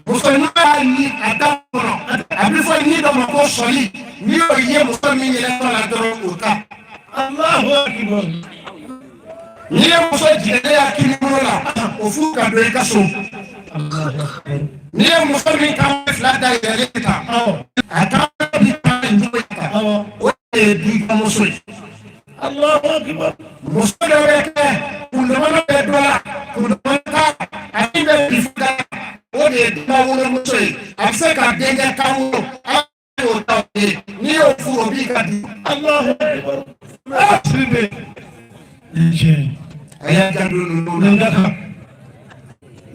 muso n'o y'a ni a da kɔnɔ a bɛ fɔ ni dɔ ma ko sɔli n'i y'o ye muso min yɛlɛtɔ la dɔrɔn o ta n'i ye muso jigin y'a kini bolo la o f'u ka don i ka so n'i ye muso min kan fila da yɛlɛlen ta a kan bi kan jogo ta o ye dunkamuso ye muso dɔ bɛ kɛ kundamana bɛ dɔ la kundamana ta a min bɛ bi fila o de ye dunbawolomuso ye a bɛ se ka denkɛ kan wolo a y'o ta o ye n'i y'o furu o b'i ka di a y'a janto ninnu na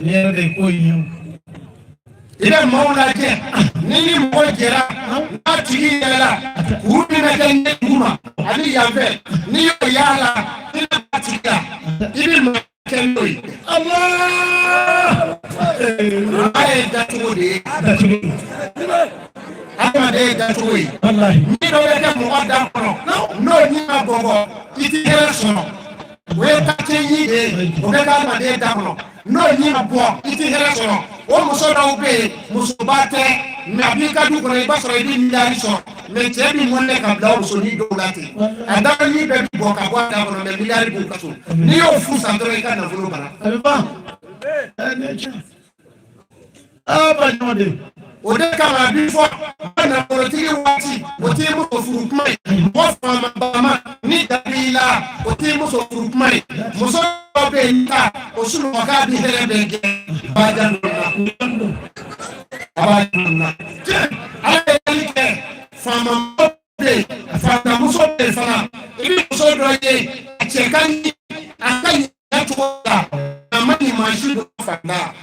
ne yɛrɛ de ko yen i bɛ maaw lajɛ ni mɔgɔ jɛra n'a tigi yɛlɛla kuru min bɛ kɛ ɲɛ dugu ma ani yanfɛ n'i y'o y'a la i bɛ a tigi la i bɛ maa kɛ n'o ye a ye dacogo de ye adamaden ye dacogo ye ni dɔ bɛ kɛ mɔgɔ da kɔnɔ n'o ɲɛ ma bɔbɔ i tɛ hɛrɛ sɔrɔ o ye kacɛ yi de ye o bɛ kɛ adamaden da kɔnɔ n'o ɲi ma bɔ i tɛ hɛrɛ sɔrɔ o muso dɔw bɛ yen musoba tɛ mɛ a b'i ka du kɔnɔ i b'a sɔrɔ i bɛ miliyari sɔrɔ mɛ cɛ b'i mɔnɛ ka bila o musonin dɔw la ten a daganin bɛɛ bi bɔ ka bɔ a da kɔnɔ mɛ miliyari b'u ka so n'i y'o fu san dɔrɔn i ka nafolo bara. a bɛ ban baɲumaden o de kama a bi fɔ a nafolotigi waati o t'i muso furu kuma ye mɔgɔ faamabama ni da b'i la o t'i muso furu kuma ye muso dɔw bɛ yen ta o sunɔgɔ k'a bi hɛrɛ bɛɛ kɛ bajan dɔ la a b'a dun na ala ye yali kɛ faamabɔ bɛ yen faamamuso bɛ yen fana i bɛ muso dɔ ye a cɛ ka ɲi a ka ɲi cogo la a ma ɲi maa si dɔ fanda.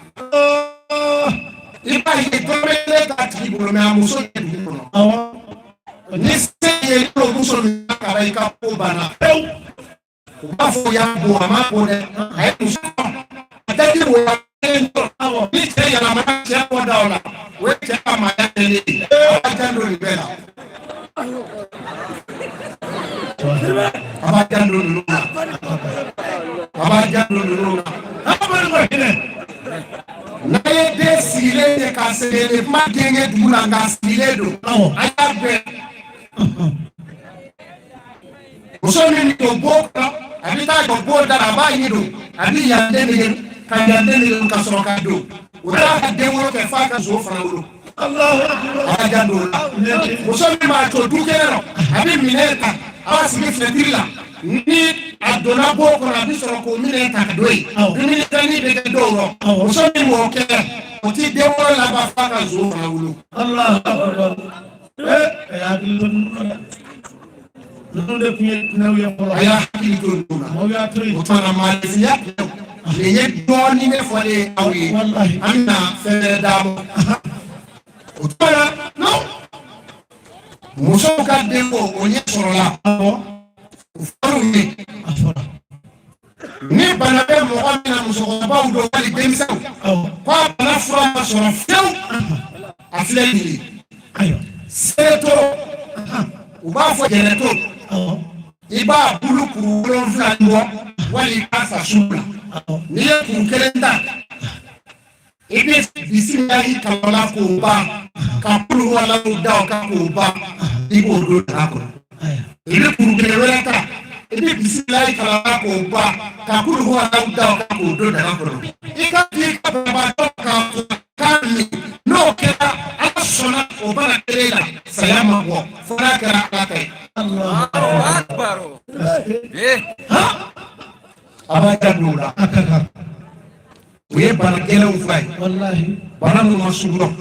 I b'a ye dɔwɛrɛ t'a tigi bolo mɛ a muso ye dugu kɔnɔ ni se ye n'o muso min kara i ka ko banna pewu u b'a fɔ y'a bon a ma bon dɛ a ye muso a daji o la ni cɛ yɛlɛmana cɛ bɔ da o la o ye cɛ ka maaya kɛlen ye a b'a jan don nin bɛɛ la a b'a jan don ninnu na a b'a jan don ninnu na a b'a jan don hinɛ. n'a ye den sigilen ye k'a sɛgɛn kuma denkɛ dugu la nka sigilen don a y'a bɛɛ muso min to bo kɔnɔ a bɛ taa jɔ bo da la a b'a ɲɛ don a bɛ yan den nege ka yan den nege ka sɔrɔ ka don o t'a ka den wolo kɛ f'a ka so fana wolo a b'a jan don o la muso min b'a to du kɛnɛ rɔ a bɛ minɛn ta a b'a sigi fɛtiri la ni a donna bo kɔnɔ a bɛ sɔrɔ k'o minɛn ta ka don yen dumuni kɛli bɛ kɛ dɔw rɔ muso min b'o kɛ o t'i den wolo laban f'a ka so fana wolo. a y'a hakili to ninnu na o tuma malayisiya nin ye dɔɔnin ne fɔlen aw ye an bɛna fɛn wɛrɛ d'a ma o tuma na musow ka denko o ɲɛ sɔrɔla u fɔr'u ye ni bana bɛ mɔgɔ min na musokɔrɔbaw don wali denmisɛnw ko a bana fura ma sɔrɔ fiyewu a filɛ nin ye seeto u b'a fɔ jɛnɛto i b'a bulu kuru 7 bɔ wali i b'a fa sun la n'i ye kuru 1 ta i bɛ bisimilahi kalɔla k'o ban ka bulu walaw da o kan k'o ban i b'o don daga kɔnɔ i bɛ kuru 1 wɛrɛ ta i bɛ bisimilahi kalɔla k'o ban ka bulu walaw da o kan k'o don daga kɔnɔ i ka k'i ka banabaatɔ k'a min n'o kɛra ala sɔnna o bana kelen la saya ma bɔ fo n'a kɛra ala ta ye. a b'a ja don o la o ye bana gɛlɛnw fila ye bana minnu ma sugu dɔn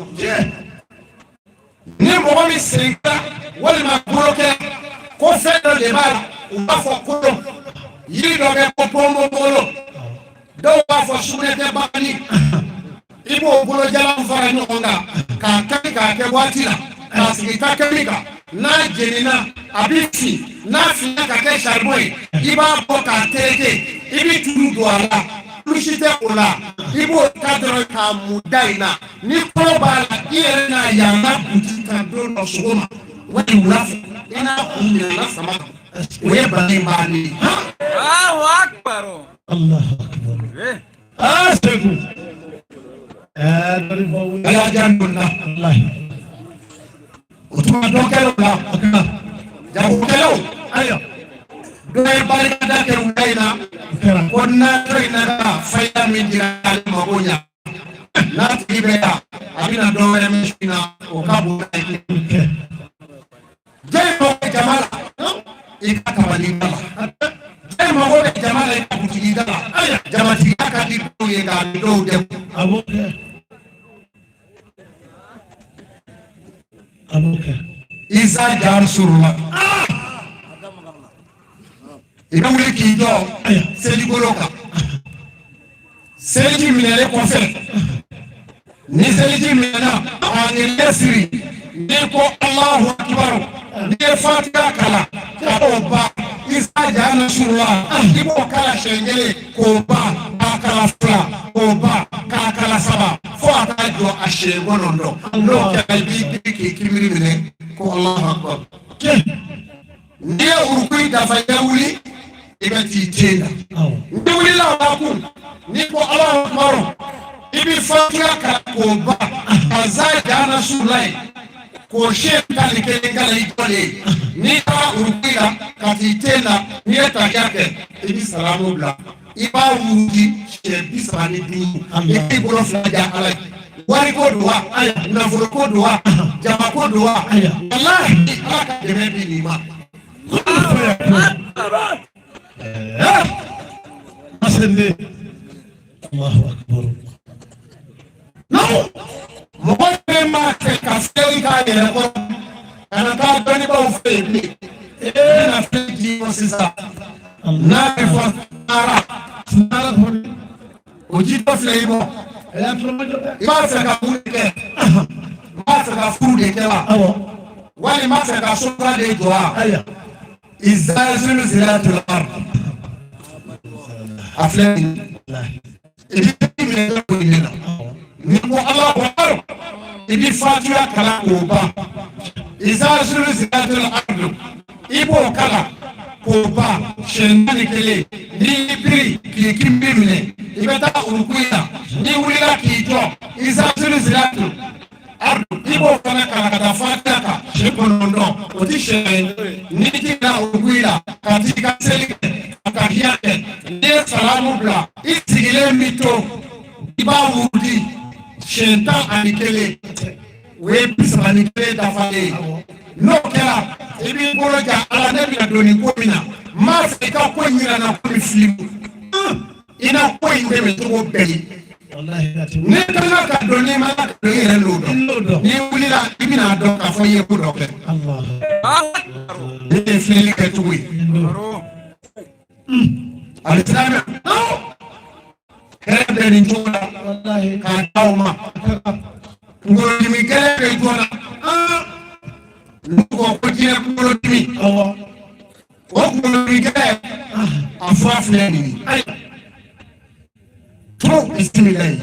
ni mɔgɔ min sigira walima bolo kɛ ko fɛn dɔ de b'a la u b'a fɔ kolon yiri dɔ bɛ ko pɔnpɔnpɔnlo dɔw b'a fɔ sugunɛ tɛ bagani i b'o bolojalan fara ɲɔgɔn kan k'a kari k'a kɛ waati la k'a sigi takɛli kan n'a jenina a bɛ fin n'a finna ka kɛ saribɔn ye i b'a bɔ k'a tereke i bɛ tulu don a la kulusi tɛ o la i b'o ta dɔrɔn k'a mun da in na ni kɔrɔ b'a la i yɛrɛ n'a yanga kunti ka don dɔ sɔgɔma wali wula fɛ i n'a kun minɛ n'a sama kan o ye bana in bannen ye. Allahu Akbar. Allahu Akbar. Segu. a y'a jan don na o tuma dɔnkɛlaw la jagokɛlaw dɔ ye barikada kɛ wula in na ko natɔ in nana faya min dira ale mago ɲa n'a tigi bɛ yan a bɛna dɔ wɛrɛ min su na o ka bon n'a ye jɛ mago bɛ jama la i ka tabali da la jɛ mago bɛ jama la i ka butigi da la jamatigiya ka di dɔw ye k'a di dɔw dɛmɛ. Isa jar surula i bɛ wuli k'i jɔ seligolo kan seliji minɛlen kɔfɛ ni seliji minɛna a ni ɲɛsiri n'i ko Alahu Akibar n'i ye Fatiha kalan k'o ban Isa jar surula i b'o kala siɲɛ 1 k'o ban k'a kala 2 k'o ban k'a kala 3 fo a taa jɔ a siɲɛ 9 n'o kɛra i b'i digi k'i kiribiri minɛ ko Allahu Akbar n'i ye uruku dafa i bɛ wuli ibe ti tena ndi wulila waku ni ko Allah akbar ibi fatiha ka ko ba azai dana sulai ko sheka likengala itole ni ka urukila kati tena ni etakake ibi salamu bla iba wuji shebi sabani du ibi bolo flaja ala wari ko doa aya na furo ko doa jama ko doa aya wallahi aka deme bi ni ma asende Allahu akbar no mo ma ke ka se ka ye ko ana ka doni ba fe ni na fe ji mo sisa na ke fo ara oji to fe ibo ma fe ka mu ke ma fe ka fu de ke wa wali ma fe ka so ka de do aya izazul zilatul ard aflan ni ko Allah akbar ibi fatiha kala ko ba izazul zilatul ard ibo kala ko ba shenani kele ni biri ki kimbimne ibeta urukuya ni wulila ki jo izazul zilatul ard ibo kana kala kata fatiha ka shekonondo oti shen ni kina urukuya katika seli akahiyake ni salamu bla isigile mito iba wudi shentan anikele we bisa anikele dafale no kera ibi boroja ala nebi na doni komina ma se ka ko nyira na ko filimu ina ko inde me to beli wallahi ne kana ka doni ma ka doni re lodo ni wulila ibi na do ka fo ye ko do ke Allah ne fili ke tuwi al-islam no kere ni tuna wallahi ka tauma ngoro mi kere ni tuna ko ko jina ngoro mi Allah o ngoro mi kere afafle ni ay to bismillah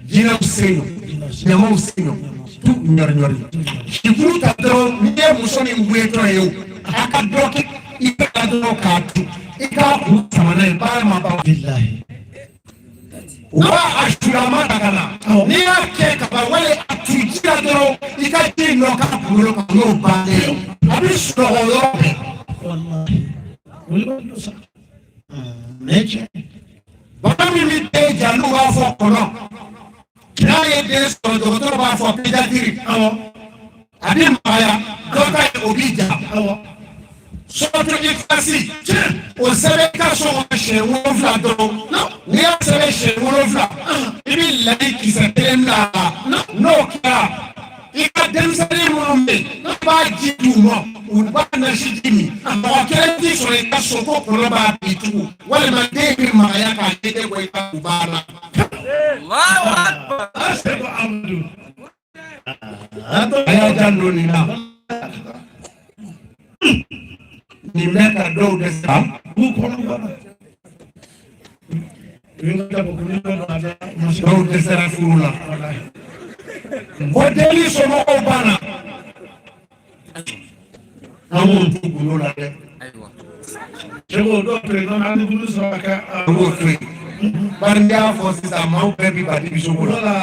jina usenyo nyama usenyo tu nyor shikuru ta do mi musoni ngweto yo akadoke ikadro ka tu ikaku samana ba ma ba billahi wa ashurama dagala ni ake ka ba wale atijira doro ikati no ka bulo ka no ba le abi so yo wallahi wala sa meje ba mi mi te jalu wa fo kono na ye de so do to ba fo pediatri abi maya do ka obija sọ́tún ní kílásì o sẹ́bẹ̀ ká sọ̀rọ̀ ṣe wọ́n fila dọ̀rọ̀ ní yà sẹ́bẹ̀ ṣe wọ́n fila ibi lẹ́yìn kìsẹ̀ tẹ́lẹ̀ ńlá n'o kẹ́ra i ka denmisɛnnin minnu bɛ yen b'a ji d'u ma u b'a nasi di mi mɔgɔ kelen t'i sɔrɔ i ka so ko kɔnɔ b'a bi tugu walima den bɛ magaya k'a den bɔ i ka u b'a la. a y'a jan don nin na. ni meka do de sa bu kono bana winga da ko ni do na do de sa furula modeli so mo bana amun tu gulo la de aywa jego do pre no na gulo so ka amun tu banda fo sisa mau baby badi biso gulo la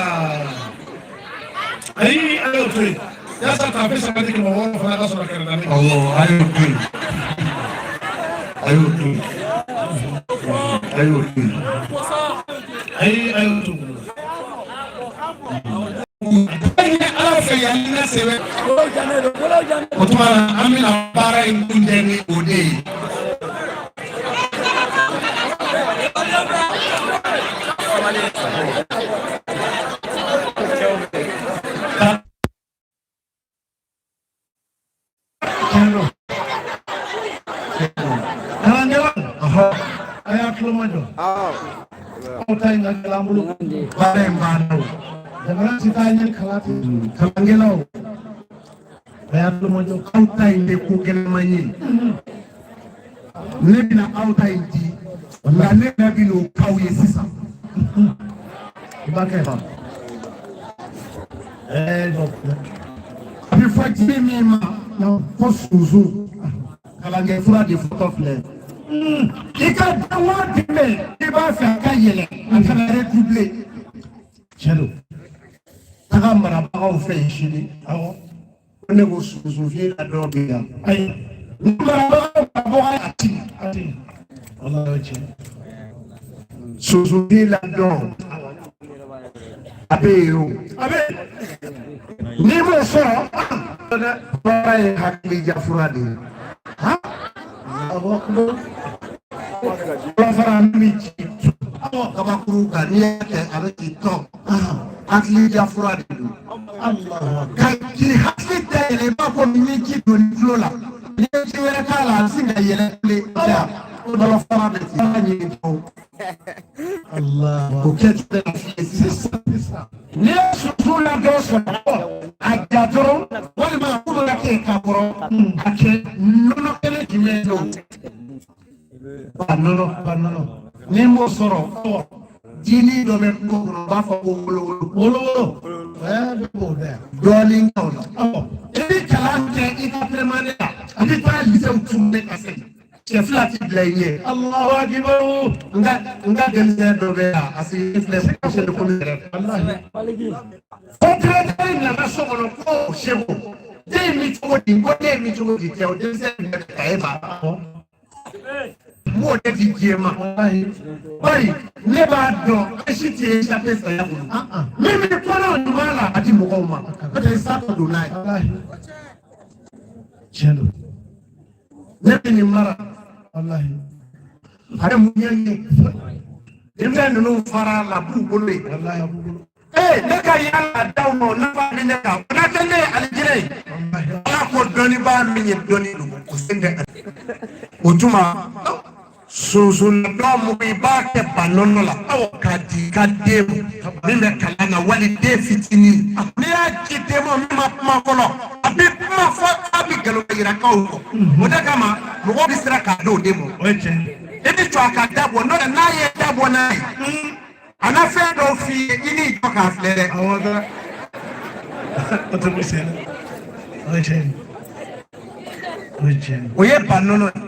ai ayo tu ya sa ta pesa kati ko mo fa na so ka na ni oh ayo tu ayo tu ala fe yanina sebe o tuma amina para in kunde ni ode Autai ngalamu bare mbano jangan sitanya kalati kalangelo bayar lu mojo autai de ku gelmanyi nebina autai di la nebi no kawye sisa bakay ba donc before jimi ma na posuzu kalange fura de photo fleur Ika dawa dime iba fa ka yele akana redouble chelo taga marabagaw fɛ sini awɔ ne ko susufin la dɔ bɛ yan ayi marabagaw ka bɔ a ti ala y'o tiɲɛ susufin la dɔ a bɛ yen o a bɛ n'i m'o sɔrɔ baara ye hakilija fura de ye awɔ fara min ci awɔ kabakuru kan n'i y'a kɛ a bɛ k'i tɔ hakilija fura de don ka k'i hakili dayɛlɛ i b'a fɔ ni ji don tulo la n'i ye ji wɛrɛ k'a la a bɛ sin ka yɛlɛ tile ja o fara bɛ ci a ɲini tɔw o kɛ tɛ sisan n'i ye susu la dɔ sɔrɔ a ja dɔrɔn walima a k'u bɛ kɛ ka kɔrɔ a kɛ nɔnɔ kɛnɛ jumɛn don ba nɔnɔ n'i m'o sɔrɔ jini dɔ bɛ kungo kɔnɔ u b'a fɔ ko wolowolo dɔɔnin kɛ o la i bɛ kalan kɛ i ka peremane la a bɛ taa lisɛw tun bɛ ka segin cɛ fila ti bila i ɲɛ Alahu akibaru n ka denmisɛn dɔ bɛ yan a sigi filɛ sɛ de komi yɛrɛ ko directeur nana so kɔnɔ ko seko den mi cogo di ko den mi cogo di cɛ o denmisɛn bɛ ka e ba m'o de di diɲɛ ma bari ne b'a dɔn esi ti ye échappé saya kɔnɔ min bɛ kɔnɔ ɲuman la a di mɔgɔw ma n'o tɛ sa tɔ don n'a ye tiɲɛ don ne bɛ nin mara a bɛ mun ɲɛ ye denmisɛn ninnu fara la b'u bolo ye ne ka yala daw ma nafa bɛ ne kan o na tɛ ne ye alijinɛ ye ala ko dɔnnibaa min ye dɔnni don o sen tɛ o tuma sunsun dɔ mu i b'a kɛ ba nɔnɔ la k'a di ka den min bɛ kalan na wali den fitinin n'i y'a di den ma min ma kuma fɔlɔ a bɛ kuma fɔ a bɛ nkalon yira kaw kɔ o de kama mɔgɔ bɛ siran k'a d'o den ma i bɛ jɔ a ka da bɔ n'o tɛ n'a ye da bɔ n'a ye a na fɛn dɔw f'i ye i n'i jɔ k'a filɛ dɛ. o ye ba nɔnɔ ye.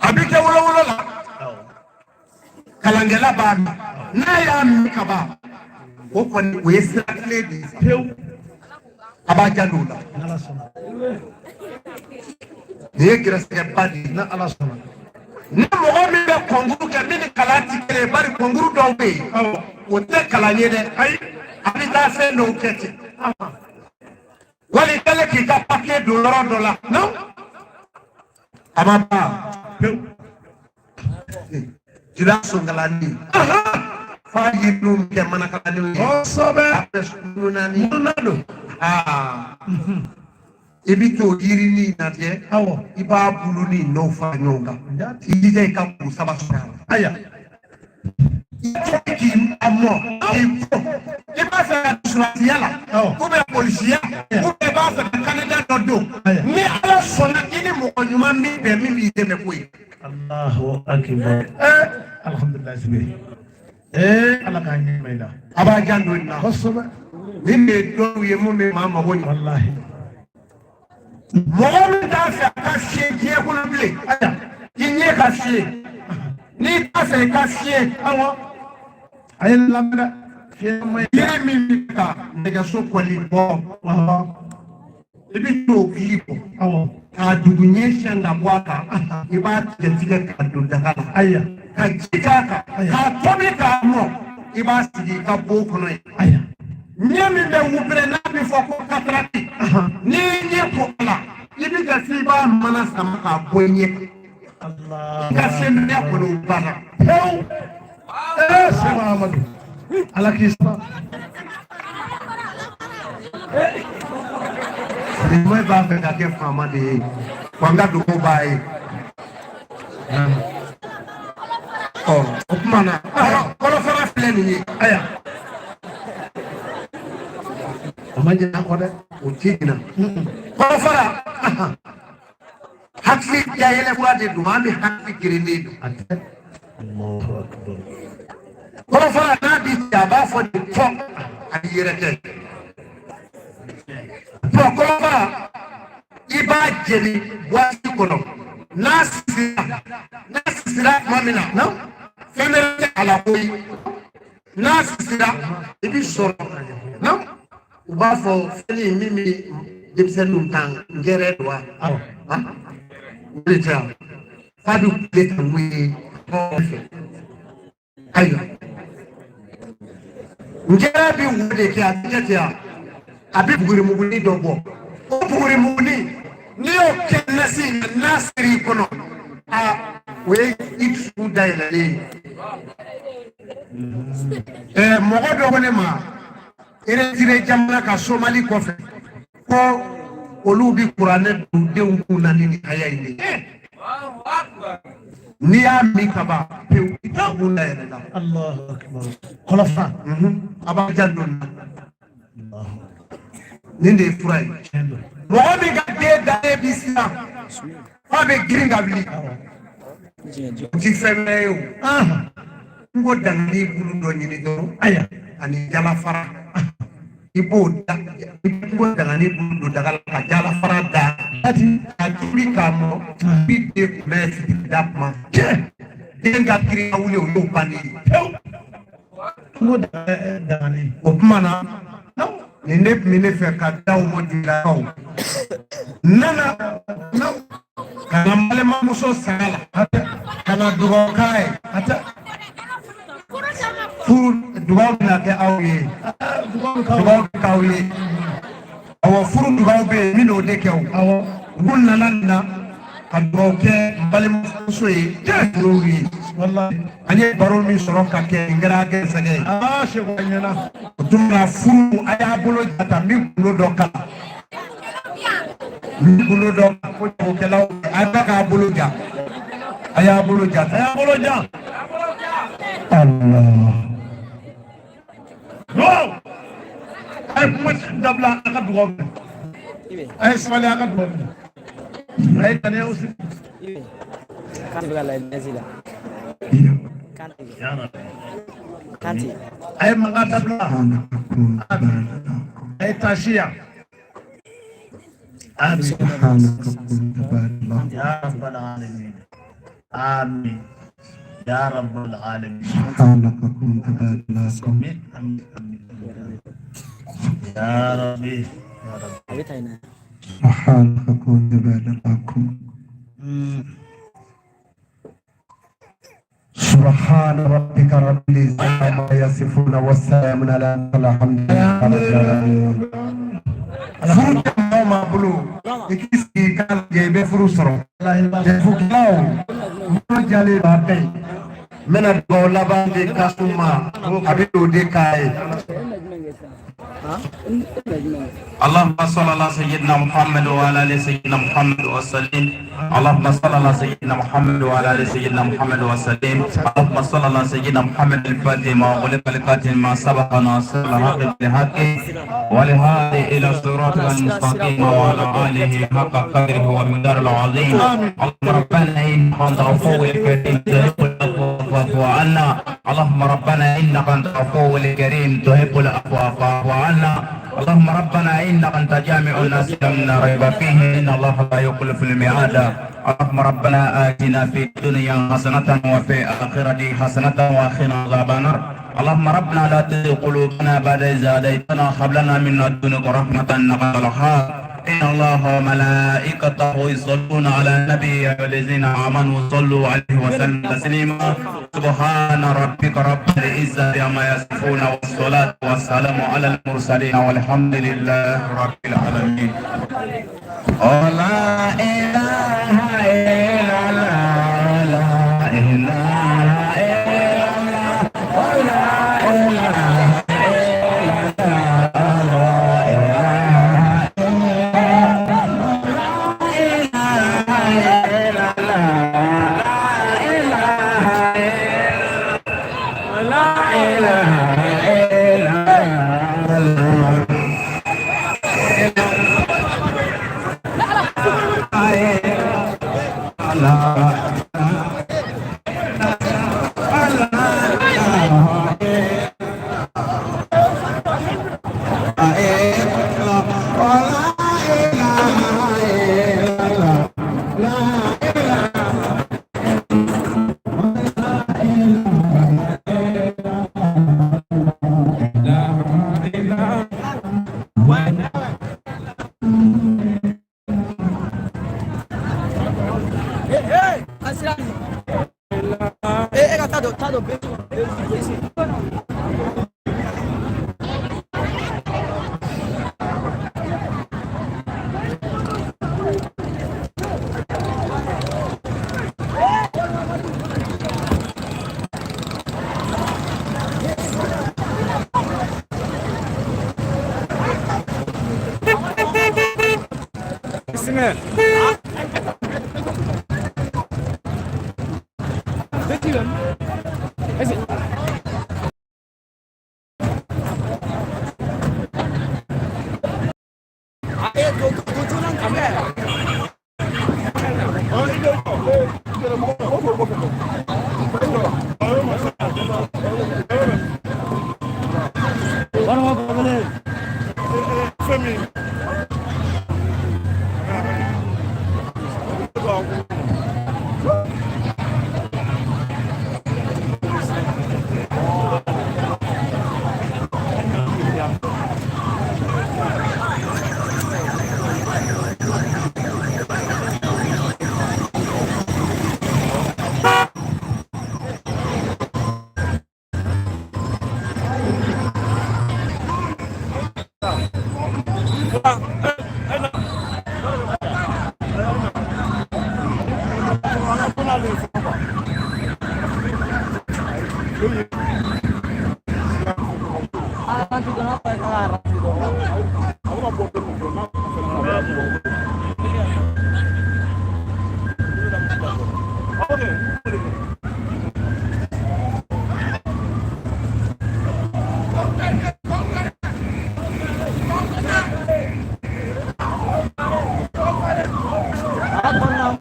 a bɛ kɛ wolowolo la kalankɛla b'a min n'a y'a min ka ban o kɔni o ye sira kelen de ye pewu a b'a janto o la nin ye gɛrɛsɛgɛba de ye n'Ala sɔnna ni mɔgɔ min bɛ kɔnkuru kɛ min ni kalan tɛ kelen ye bari kɔnkuru dɔw bɛ yen o tɛ kalan ye dɛ ayi a bɛ taa fɛn dɔw kɛ ten wali i kɛlen k'i ka papiye don yɔrɔ dɔ la non a ma ban pewu jira sonkalani fa ye ninnu kɛ manakalani ye kosɛbɛ a bɛ sunu naani don i bɛ t'o yirini lajɛ i b'a bulu ni nɔ fara ɲɔgɔn kan i jija i ka kuru saba sɔrɔ a la aya i tɛ k'i a mɔ k'i bɔ i b'a fɛ ka surasiya la ou bien polisiya ou bien i b'a fɛ ka candidat dɔ don ni Ala sɔnna i ni mɔgɔ ɲuman min bɛn min b'i dɛmɛ ko ye. Alahu akibar. Alhamdulilayi sibi. Ala k'a ɲɛma i la. A b'a jan don i la. Kosɛbɛ. Nin de ye dɔw ye mun bɛ maa mago ɲɛ. Walahi. Mɔgɔ min t'a fɛ a ka fiyɛ diɲɛ kɔnɔ bilen i ɲɛ ka fiyɛ n'i t'a fɛ i ka fiyɛ awɔ a ye lamɛn dɛ fiyɛ ma ye yiri min bɛ ka nɛgɛso kɔli bɔ i bɛ t'o kili bɔ awɔ k'a dugu ɲɛ siɲɛ ka bɔ a kan i b'a tigɛ tigɛ ka don daga la aya ka ji k'a kan k'a tobi k'a mɔ i b'a sigi i ka bon kɔnɔ ye aya ɲɛ min bɛ wubere n'a bɛ fɔ ko katarati n'i ɲɛ ko a la i bɛ ka se i b'a mana sama k'a bɔ i ɲɛ i ka se ɲɛ kɔnɔ o banna pewu sɛbɛn Amadu Ala k'i sara sirimɛ b'a fɛ ka kɛ faama de ye wa n ka dugawu b'a ye o tuma na kɔrɔfara filɛ nin ye aya a ma ɲinɛ kɔ dɛ o tɛ ɲinɛ kɔrɔfara hakili dayɛlɛ fura de don an bɛ hakili gerenen don kɔrɔfara n'a bi ci a b'a fɔ de tɔ a b'i yɛrɛ kɛ kɔrɔfara i b'a jeni waati kɔnɔ n'a sisira tuma min na fɛn bɛ kɛ a la koyi n'a sisira i bɛ sɔrɔ u b'a fɔ fɛn min bɛ denmisɛnninw tan n gɛrɛ don wa o de tɛ yan f'a bɛ kule ka wuli fɛ ayiwa n gɛrɛ bɛ wo de kɛ a tɛ kɛ ten yan a bɛ bugurimuguni dɔ bɔ o bugurimuguni n'i y'o kɛ nasi n'a sera i kɔnɔ o ye i dusukun dayɛlɛlen ye mɔgɔ dɔ ko ne ma eretire jamana ka somali kɔfɛ ko olu bi kuranɛ don denw kun na ni haya ye n'i y'a min ka ban pewu i t'a kun dayɛlɛ la Allahu akbar kɔlɔfa a b'a ja dɔɔni nin de ye fura ye mɔgɔ min ka den dalen bi sisan f'a bɛ girin ka wuli o ti fɛn wɛrɛ ye o n ko dangani bulu dɔ ɲini dɔrɔn ani jalafara i b'o da i ko dangani bulu don daga la ka jalafara da ka tuli k'a mɔ bi den kunbɛ sigi da kuma den ka girin ka wuli o y'o bannen ye pewu n ko dangani o kuma na nin ne tun bɛ ne fɛ ka da o mɔdilakaw nana ka na balimamuso saga la ka na dugawu k'a ye furu dugawu bɛna kɛ aw ye dugawu bɛ k'aw ye awɔ furu dugawu bɛ yen n bɛn'o de kɛ o u nana nin na ka dugawu kɛ n balimamuso ye furu ye an ye baro min sɔrɔ ka kɛ n kɛra gɛrɛsɛgɛ ye o tuma na furu a y'a bolo jata min kulo dɔ kala min kulo dɔ ko jagokɛlaw a bɛ k'a bolo ja a y'a bolo jata a y'a bolo ja Allah a ye kuma dabila a ka dugawu kɛ a ye sabali a ka dugawu kɛ a ye taniya sigi Kanti. Ay mga tabla. Ay tashiya. Amin. Ya Rabbal Alamin. Amin. Ya Rabbal Alamin. Ya Rabbi. سبحان ربك رب العزة عما يصفون والسلام على الحمد لله رب العالمين. Furu tɛ ma bolo i k'i sigi i ka lajɛ i bɛ furu sɔrɔ fukilaw mɔgɔ jalen b'a bɛɛ ye n bɛna dugawu laban de ka s'u ma a bɛ o de k'a ye. اللهم صل على سيدنا محمد وعلى ال سيدنا محمد وسلم اللهم صل على سيدنا محمد وعلى ال سيدنا محمد وسلم اللهم صل على سيدنا محمد الفاتح ما غلق القاتل ما سبق ناصر الحق بالحق والهادي الى صراط المستقيم وعلى اله حق قدره ومقداره العظيم اللهم ربنا انك انت عفو كريم تحب العفو فاعف عنا اللهم ربنا انك انت عفو كريم تحب العفو فاعف عنا اللهم ربنا انك انت جامع الناس لا ريب فيه ان الله لا يخلف الميعاد اللهم ربنا اتنا في الدنيا حسنه وفي الاخره حسنه وقنا عذاب النار اللهم ربنا لا تزغ قلوبنا بعد إذ هديتنا وهب لنا من لدنك رحمه انك انت الوهاب إن الله وملائكته يصلون على النبي والذين آمنوا صلوا عليه وسلم تسليما سبحان ربك رب العزة عما يصفون والصلاة والسلام على المرسلين والحمد لله رب العالمين. لا إله إلا الله لا إله إلا الله لا إله Aslan.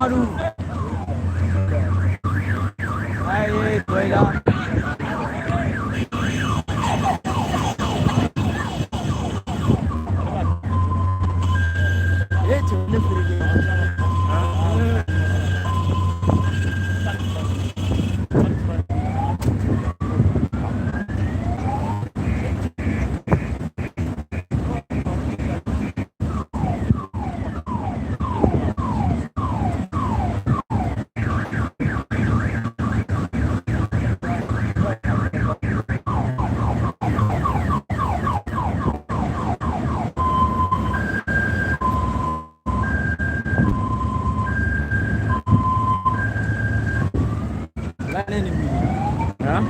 Tado. Hah?